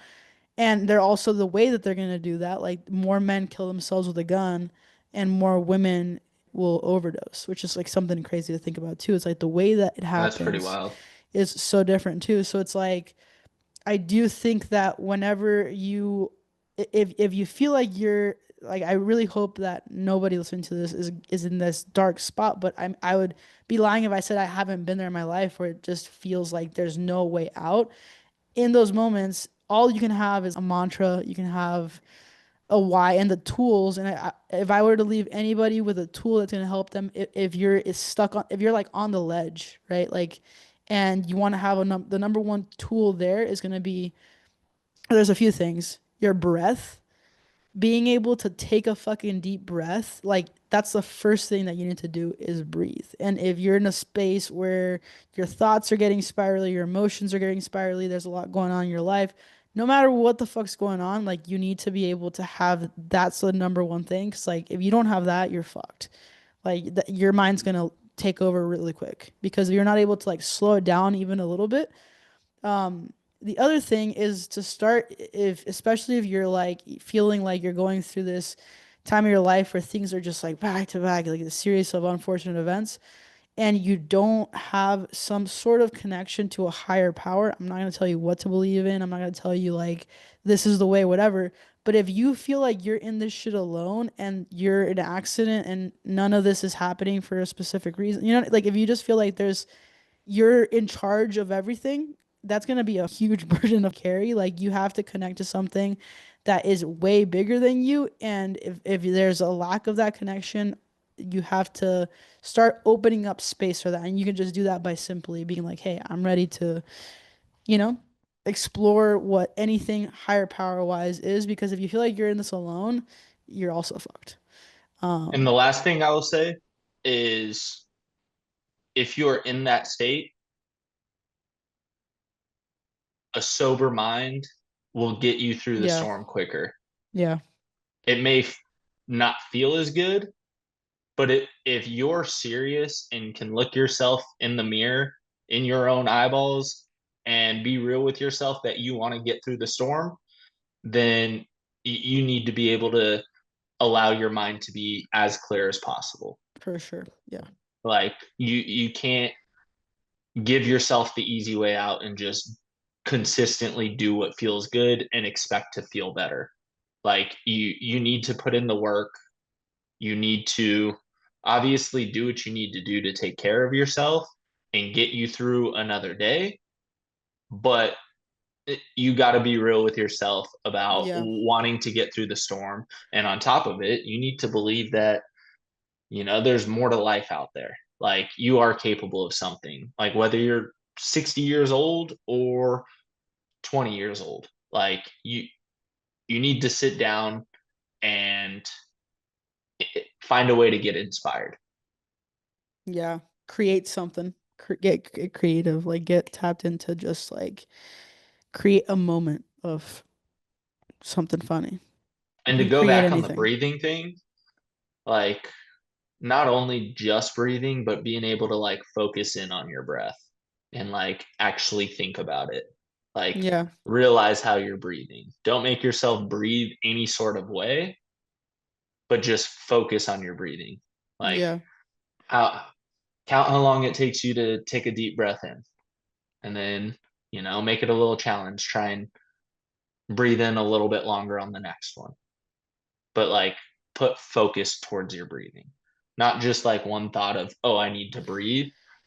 And they're also the way that they're gonna do that, like more men kill themselves with a gun and more women will overdose, which is like something crazy to think about too. It's like the way that it That's pretty happens wild. is so different too. So it's like I do think that whenever if you feel like you're like, I really hope that nobody listening to this is in this dark spot, but I would be lying if I said I haven't been there in my life where it just feels like there's no way out. In those moments, all you can have is a mantra, you can have a why and the tools. And if I were to leave anybody with a tool that's going to help them, if you're is stuck on, if you're like on the ledge, right? Like, and you want to have the number one tool there is going to be, there's a few things. Your breath, being able to take a fucking deep breath, like that's the first thing that you need to do is breathe. And if you're in a space where your thoughts are getting spirally, your emotions are getting spirally, there's a lot going on in your life, no matter what the fuck's going on, like you need to be able to have that's the number one thing. Cause like if you don't have that, you're fucked. Like your mind's gonna take over really quick because if you're not able to like slow it down even a little bit, the other thing is to start if especially if you're like feeling like you're going through this time of your life where things are just like back to back, like a series of unfortunate events, and you don't have some sort of connection to a higher power. I'm not going to tell you what to believe in. I'm not going to tell you like this is the way, whatever. But if you feel like you're in this shit alone and you're in an accident and none of this is happening for a specific reason, like if you just feel like you're in charge of everything, that's going to be a huge burden of carry. Like you have to connect to something that is way bigger than you. And if there's a lack of that connection, you have to start opening up space for that. And you can just do that by simply being like, hey, I'm ready to, you know, explore what anything higher power wise is. Because if you feel like you're in this alone, you're also fucked. And Um, the last thing I will say is if you're in that state, a sober mind will get you through the yeah, storm quicker. yeah, It may not feel as good, but if you're serious and can look yourself in the mirror in your own eyeballs and be real with yourself that you want to get through the storm, then you need to be able to allow your mind to be as clear as possible. For sure. Yeah. Like you can't give yourself the easy way out and just consistently do what feels good and expect to feel better. Like you need to put in the work. You need to obviously do what you need to do to take care of yourself and get you through another day, but you got to be real with yourself about Yeah. wanting to get through the storm. And on top of it, you need to believe that, there's more to life out there. Like you are capable of something, like whether you're 60 years old or 20 years old, like you need to sit down and find a way to get inspired. Yeah. Create something. Get creative. Like get tapped into just like create a moment of something funny. You And to can go create back on the anything. breathing thing, like not only just breathing, but being able to like focus in on your breath and like actually think about it. Like Yeah. realize how you're breathing. Don't make yourself breathe any sort of way, but just focus on your breathing. Like Yeah. how count how long it takes you to take a deep breath in, and then, make it a little challenge. Try and breathe in a little bit longer on the next one. But like put focus towards your breathing. Not just like one thought of, oh, I need to breathe,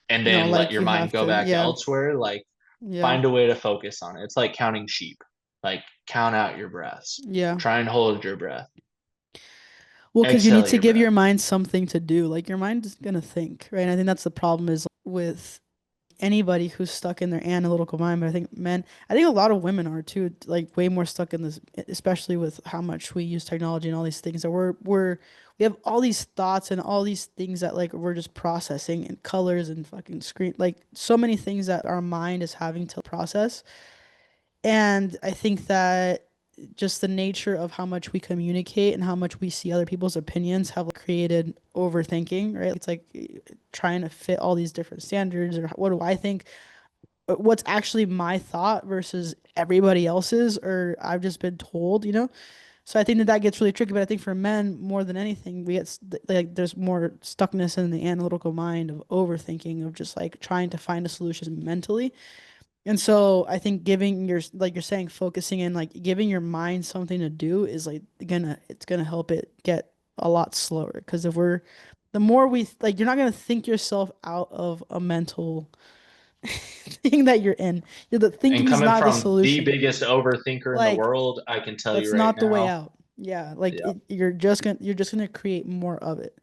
and No, then let like your you mind have go to. back Yeah. elsewhere. Like Yeah. find a way to focus on it. It's like counting sheep. Like count out your breaths. Yeah. Try and hold your breath. Well, because you need Exhale to your give breath. your mind something to do. Like your mind is gonna think, right? And I think that's the problem is with anybody who's stuck in their analytical mind, but I think men, I think a lot of women are too, like way more stuck in this, especially with how much we use technology and all these things that we have all these thoughts and all these things that like we're just processing and colors and fucking screen, like so many things that our mind is having to process. And I think that just the nature of how much we communicate and how much we see other people's opinions have created overthinking, right? It's like trying to fit all these different standards or what do I think, what's actually my thought versus everybody else's, or I've just been told, you know? So I think that that gets really tricky, but I think for men more than anything, we get like there's more stuckness in the analytical mind of overthinking of just like trying to find a solution mentally. And so I think giving your, like you're saying, focusing in, like giving your mind something to do is like it's gonna help it get a lot slower. Because if we're, the more we, like, you're not gonna think yourself out of a mental thing that you're in. The And thinking's coming not the from the solution. biggest overthinker in the Like world, I can tell you that's right not the way now. out. Yeah, like Yeah. you're just gonna create more of it.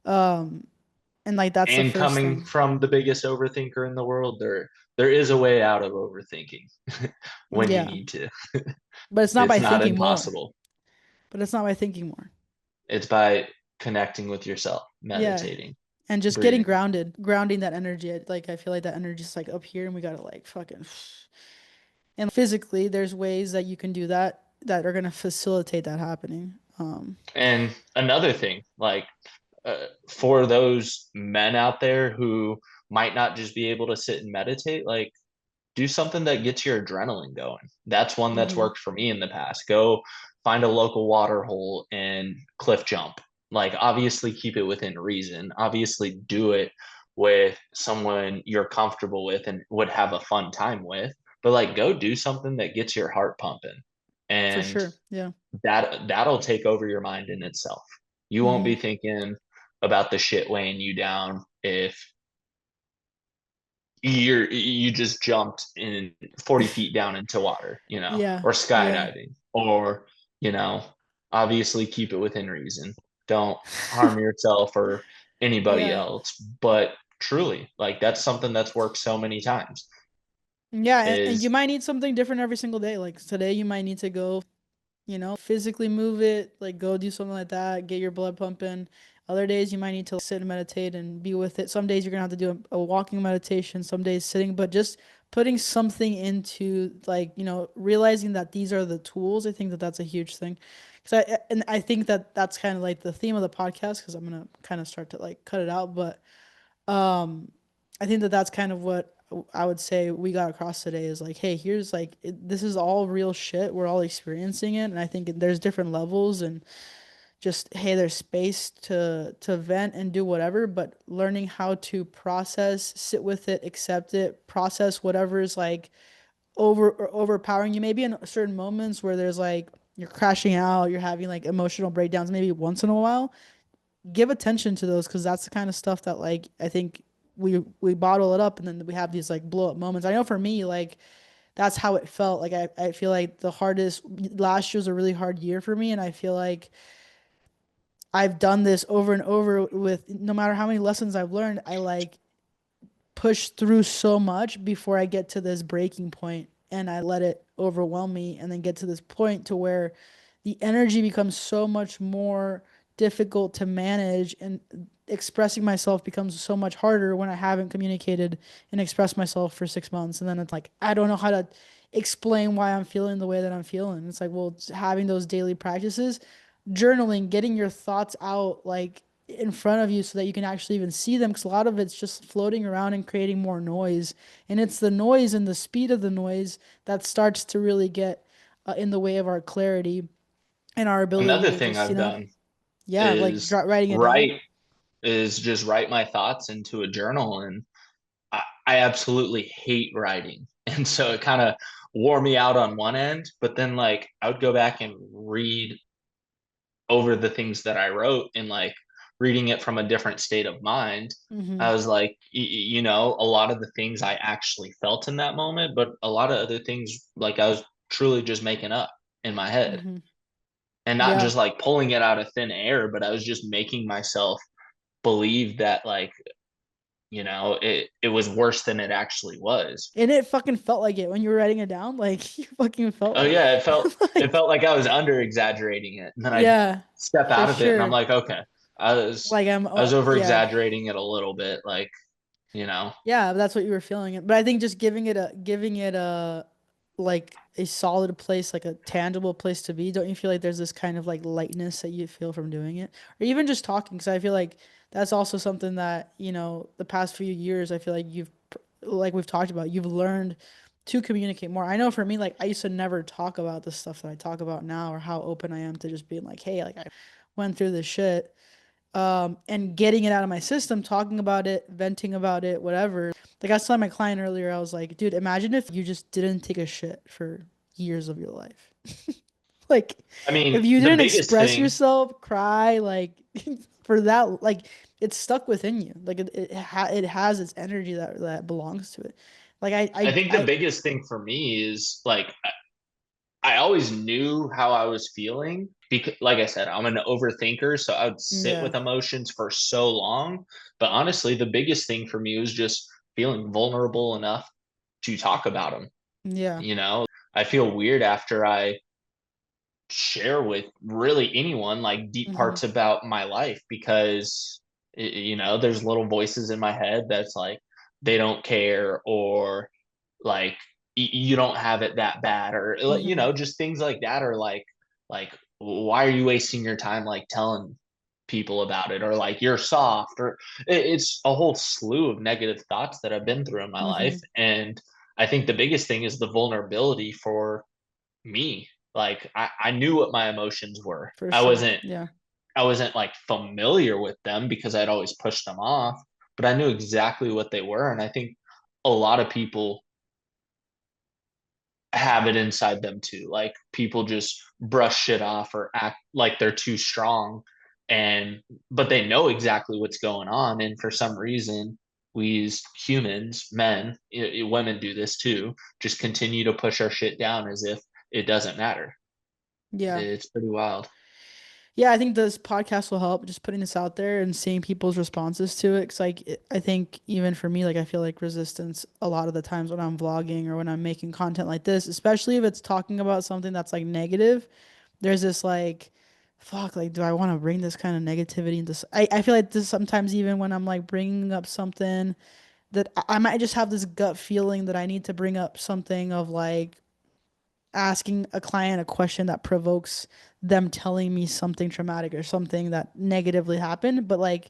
Um, and like that's the And first coming thing. from the biggest overthinker in the world, there is a way out of overthinking when you Yeah, need to. but it's not It's by not thinking more. impossible. But it's not by thinking more. It's by connecting with yourself, Yeah. meditating, And just getting breathing. grounded, grounding that energy. Like I feel like that energy is like up here, and we gotta like fucking. And physically, there's ways that you can do that that are gonna facilitate that happening. And another thing, like for those men out there who might not just be able to sit and meditate, like do something that gets your adrenaline going. That's one that's hmm worked for me in the past. Go find a local water hole and cliff jump. Like, obviously, keep it within reason. Obviously, do it with someone you're comfortable with and would have a fun time with. But like, go do something that gets your heart pumping, For and sure. Yeah. that'll take over your mind in itself. You won't hmm be thinking about the shit weighing you down if you just jumped in 40 feet down into water, Yeah. or Yeah. skydiving, or, you know, obviously keep it within reason. Don't harm yourself or anybody Yeah. else. But truly, like that's something that's worked so many times Yeah. And you is might need something different every single day. Like today, you might need to go, physically move it, like go do something like that, get your blood pumping. Other days you might need to sit and meditate and be with it. Some days you're gonna have to do a walking meditation, some days sitting, but just putting something into like, realizing that these are the tools. I think that that's a huge thing. And I think that that's kind of like the theme of the podcast because I'm gonna kind of start to like cut it out, but um, I think that that's kind of I would say we got across today is like, hey, here's like this is all real shit. We're all experiencing it, and I think there's different levels and just hey, there's space to vent and do whatever, but learning how to process, sit with it, accept it, process whatever is like overpowering you. Maybe in certain moments where there's like you're crashing out, you're having like emotional breakdowns, maybe once in a while give attention to those because that's the kind of stuff that like I think we bottle it up and then we have these like blow up moments. I know for me, like that's how it felt. Like I feel like the hardest last year was a really hard year for me, and I feel like I've done this over and over with no matter how many lessons I've learned, I like push through so much before I get to this breaking point and I let it overwhelm me and then get to this point to where the energy becomes so much more difficult to manage and expressing myself becomes so much harder when I haven't communicated and expressed myself for 6 months. And then it's like, I don't know how to explain why I'm feeling the way that I'm feeling. It's like, well, it's having those daily practices, journaling, getting your thoughts out, like in front of you so that you can actually even see them because a lot of it's just floating around and creating more noise and it's the noise and the speed of the noise that starts to really get in the way of our clarity and our ability Another to thing just I've done yeah like is writing it down. write is just write my thoughts into a journal, and I absolutely hate writing. And so it kind of wore me out on one end, but then like I would go back and read over the things that I wrote and like reading it from a different state of mind. Mm-hmm. I was like, you know, a lot of the things I actually felt in that moment, but a lot of other things like I was truly just making up in my head, Mm-hmm. and not Yeah. just like pulling it out of thin air, but I was just making myself believe that like, you know, it was worse than it actually was. And it fucking felt like it when you were writing it down. Like you fucking felt Oh yeah, it like felt like I was under exaggerating it. And then I yeah, step for out of it and I'm sure. like, okay, Like I was over yeah. exaggerating it a little bit, like, you know. Yeah, that's what you were feeling. But I think just giving it a like a solid place, like a tangible place to be, don't you feel like there's this kind of like lightness that you feel from doing it? Or even just talking, because I feel like that's also something that, the past few years, I feel like like we've talked about, you've learned to communicate more. I know for me, like I used to never talk about the stuff that I talk about now or how open I am to just being like, hey, like I went through this shit and getting it out of my system, talking about it, venting about it, whatever. Like I was telling my client earlier, I was like, dude, imagine if you just didn't take a shit for years of your life. Like, I if mean, you the didn't biggest express thing, yourself, cry, like, for that, like, it's stuck within you. Like, it has its energy that belongs to it. Like, I think the biggest thing for me is like I always knew how I was feeling because, like I said, I'm an overthinker. So I would sit yeah, with emotions for so long. But honestly, the biggest thing for me was just feeling vulnerable enough to talk about them. yeah, You know, I feel weird after I share with really anyone like deep hmm parts about my life because, you know, there's little voices in my head that's like, they don't care, or like you don't have it that bad, or you hmm know, just things like that, or like why are you wasting your time like telling people about it, or like you're soft, or it's a whole slew of negative thoughts that I've been through in my life. hmm And I think the biggest thing is the vulnerability for me. Like I knew what my emotions were. for i sure. wasn't Yeah. I wasn't like familiar with them because I'd always pushed them off, but I knew exactly what they were. And I think a lot of people have it inside them too. Like people just brush shit off or act like they're too strong, and but they know exactly what's going on. And for some reason, we as humans, men, women do this too, just continue to push our shit down as if it doesn't matter. Yeah. It's pretty wild. Yeah, I think this podcast will help just putting this out there and seeing people's responses to it. Cause I think even for me, like I feel like resistance a lot of the times when I'm vlogging or when I'm making content like this, especially if it's talking about something that's like negative, there's this like, fuck, like, do I want to bring this kind of negativity into, I feel like this sometimes even when I'm like bringing up something that I might just have this gut feeling that I need to bring up something of like, asking a client a question that provokes them telling me something traumatic or something that negatively happened, but like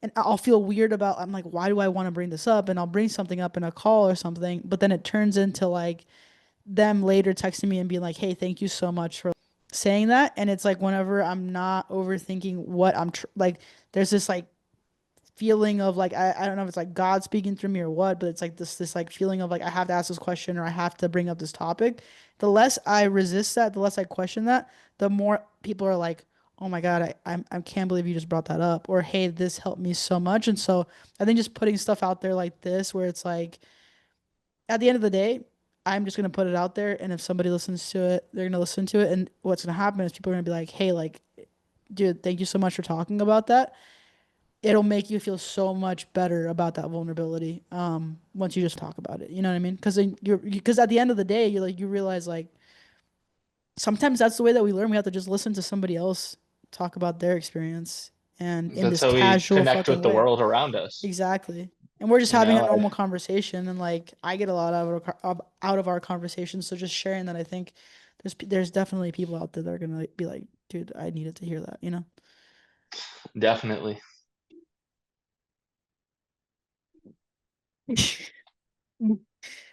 and I'll feel weird about, I'm like, why do I want to bring this up? And I'll bring something up in a call or something, but then it turns into like them later texting me and being like, hey, thank you so much for saying that. And it's like whenever I'm not overthinking what like, there's this like feeling of like I don't know if it's like God speaking through me or what, but it's like this like feeling of like I have to ask this question or I have to bring up this topic. The less I resist that, the less I question that, the more people are like, "Oh my God, I can't believe you just brought that up," or "Hey, this helped me so much." And so I think just putting stuff out there like this, where it's like at the end of the day, I'm just gonna put it out there, and if somebody listens to it, they're gonna listen to it, and what's gonna happen is people are gonna be like, "Hey, like, dude, thank you so much for talking about that." It'll make you feel so much better about that vulnerability once you just talk about it, you know what I mean? Because then because at the end of the day you're like you realize like sometimes that's the way that we learn. We have to just listen to somebody else talk about their experience and in That's this how we casual connect fucking with the way. world around us. Exactly. And we're just You having a know, normal conversation, and like I get a lot out of our conversation, so just sharing that. I think there's definitely people out there that are gonna like, be like, dude, I needed to hear that, you know. definitely.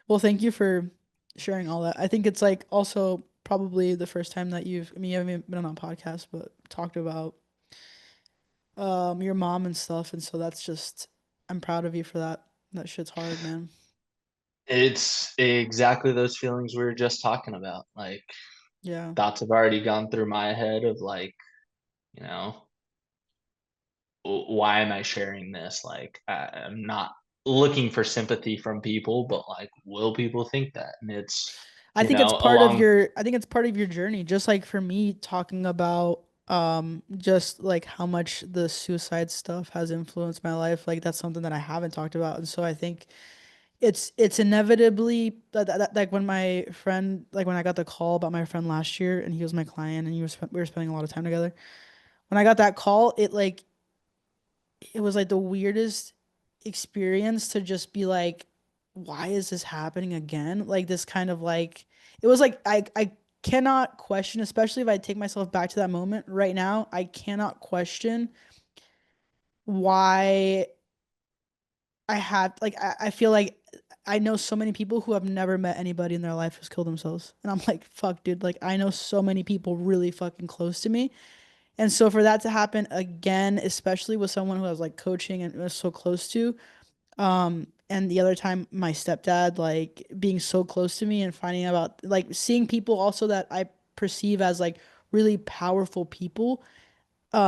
Well, thank you for sharing all that. I think it's like also probably the first time that I mean, you haven't been on a podcast, but talked about your mom and stuff, and so that's just I'm proud of you for that. That shit's hard, man. It's exactly those feelings we were just talking about. Like Yeah. thoughts have already gone through my head of like, you know, why am I sharing this? Like I'm not looking for sympathy from people, but like, will people think that? And it's, I think it's part of along your I think it's part of your journey. Just like for me talking about just like how much the suicide stuff has influenced my life, like that's something that I haven't talked about. And so I think it's inevitably like when my friend like when I got the call about my friend last year and he was my client and we were spending a lot of time together. When I got that call, it was like the weirdest experience to just be like, why is this happening again? Like this kind of like it was like I cannot question, especially if I take myself back to that moment right now, I cannot question why I feel like I know so many people who have never met anybody in their life who's killed themselves. And I'm like, fuck, dude, like I know so many people really fucking close to me. And so for that to happen again, especially with someone who I was like coaching and was so close to, and the other time my stepdad like being so close to me and finding out about like seeing people also that I perceive as like really powerful people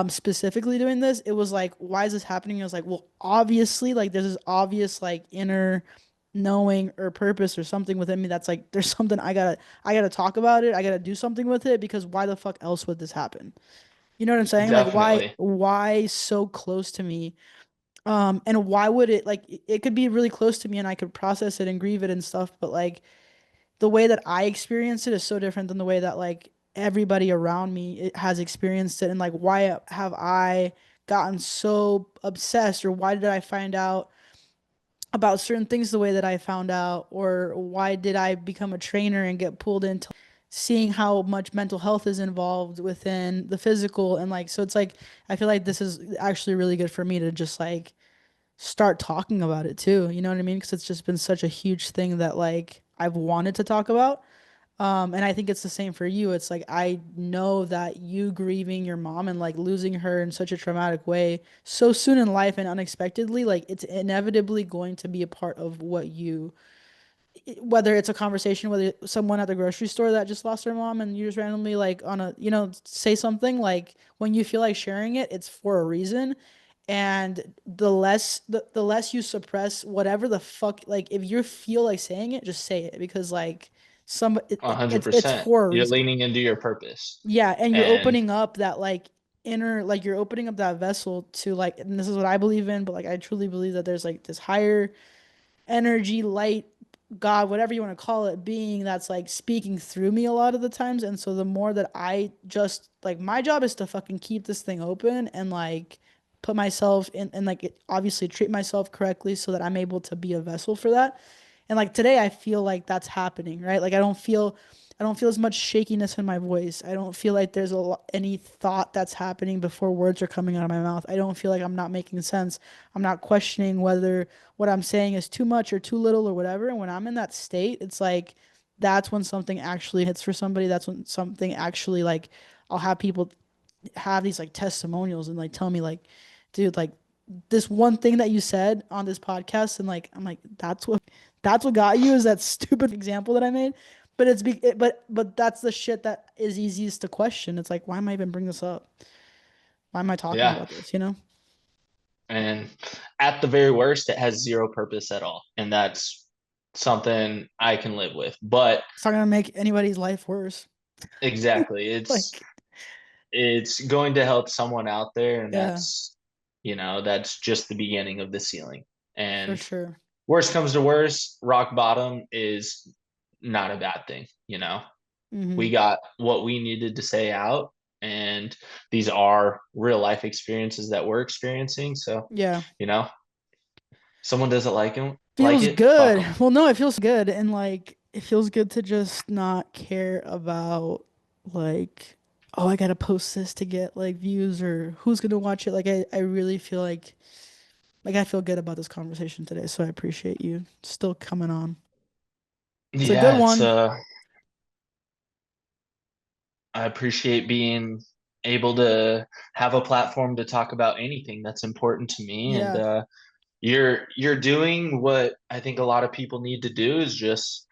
specifically doing this, it was like, why is this happening? I was like, well, obviously, like there's this obvious like inner knowing or purpose or something within me that's like there's something I gotta talk about it. I gotta do something with it because why the fuck else would this happen? You know what I'm saying? Like definitely, why so close to me? And why would it like it could be really close to me and I could process it and grieve it and stuff, but like the way that I experience it is so different than the way that like everybody around me has experienced it. And like, why have I gotten so obsessed, or why did I find out about certain things the way that I found out, or why did I become a trainer and get pulled into seeing how much mental health is involved within the physical? And like, so it's like, I feel like this is actually really good for me to just like start talking about it too. You know what I mean? Because it's just been such a huge thing that like I've wanted to talk about. And I think it's the same for you. It's like I know that you grieving your mom and like losing her in such a traumatic way so soon in life and unexpectedly, like it's inevitably going to be a part of what you, whether it's a conversation, whether someone at the grocery store that just lost their mom and you just randomly like on a, say something like when you feel like sharing it, it's for a reason. And the less you suppress whatever the fuck, like if you feel like saying it, just say it because like it's 100%. for a You're reason. leaning into your purpose. Yeah, and you're And opening up that like inner, like you're opening up that vessel to like, and this is what I believe in, but like I truly believe that there's like this higher energy, light, God, whatever you want to call it, being that's like speaking through me a lot of the times. And so the more that I just like my job is to fucking keep this thing open and like put myself in and like obviously treat myself correctly so that I'm able to be a vessel for that. And like today I feel like that's happening, right? Like I don't feel I don't feel as much shakiness in my voice. I don't feel like there's any thought that's happening before words are coming out of my mouth. I don't feel like I'm not making sense. I'm not questioning whether what I'm saying is too much or too little or whatever. And when I'm in that state, it's like that's when something actually hits for somebody. That's when something actually like I'll have people have these like testimonials and like tell me like, dude, like this one thing that you said on this podcast, and like I'm like, that's what got you is that stupid example that I made. But but that's the shit that is easiest to question. It's like, why am I even bringing this up? Why am I talking Yeah. about this? You know? And at the very worst, it has zero purpose at all. And that's something I can live with. But It's not gonna make anybody's life worse. exactly, Like, it's going to help someone out there, and yeah, that's just the beginning of the ceiling. for And sure. worst comes to worst, rock bottom is not a bad thing. Hmm. We got what we needed to say out, and these are real life experiences that we're experiencing. So, Yeah. you know, someone doesn't like Feels it, fuck good. them. Well, no, it feels good. And like, it feels good to just not care about like, oh, I gotta post this to get like views or who's gonna watch it. Like, I really feel like I feel good about this conversation today. So I appreciate you still coming on. It's a good Yeah, one. I appreciate being able to have a platform to talk about anything that's important to me. And Yeah. you're doing what I think a lot of people need to do is just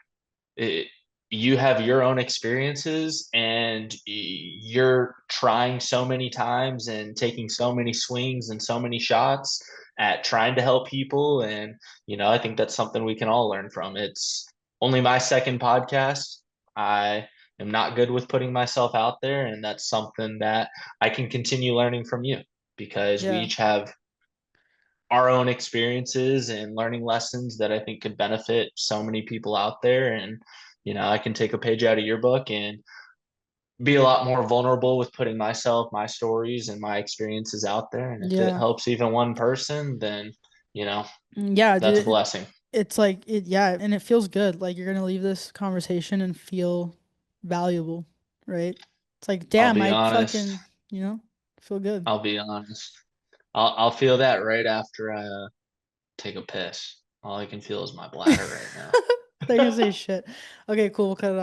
it, you have your own experiences, and you're trying so many times and taking so many swings and so many shots at trying to help people. And I think that's something we can all learn from. It's only my second podcast. I am not good with putting myself out there, and that's something that I can continue learning from you, because we Yeah. each have our own experiences and learning lessons that I think could benefit so many people out there. And, I can take a page out of your book and be a lot more vulnerable with putting my stories, and my experiences out there. And if it Yeah. helps even one person, then, you know, Yeah, that's a dude. blessing. It's like yeah, and it feels good. Like you're gonna leave this conversation and feel valuable, right? It's like, I'll damn, be I honest. fucking, feel good. I'll be honest. I'll feel that right after I take a piss. All I can feel is my bladder right They're gonna say now. shit. Okay, cool. We'll cut it off.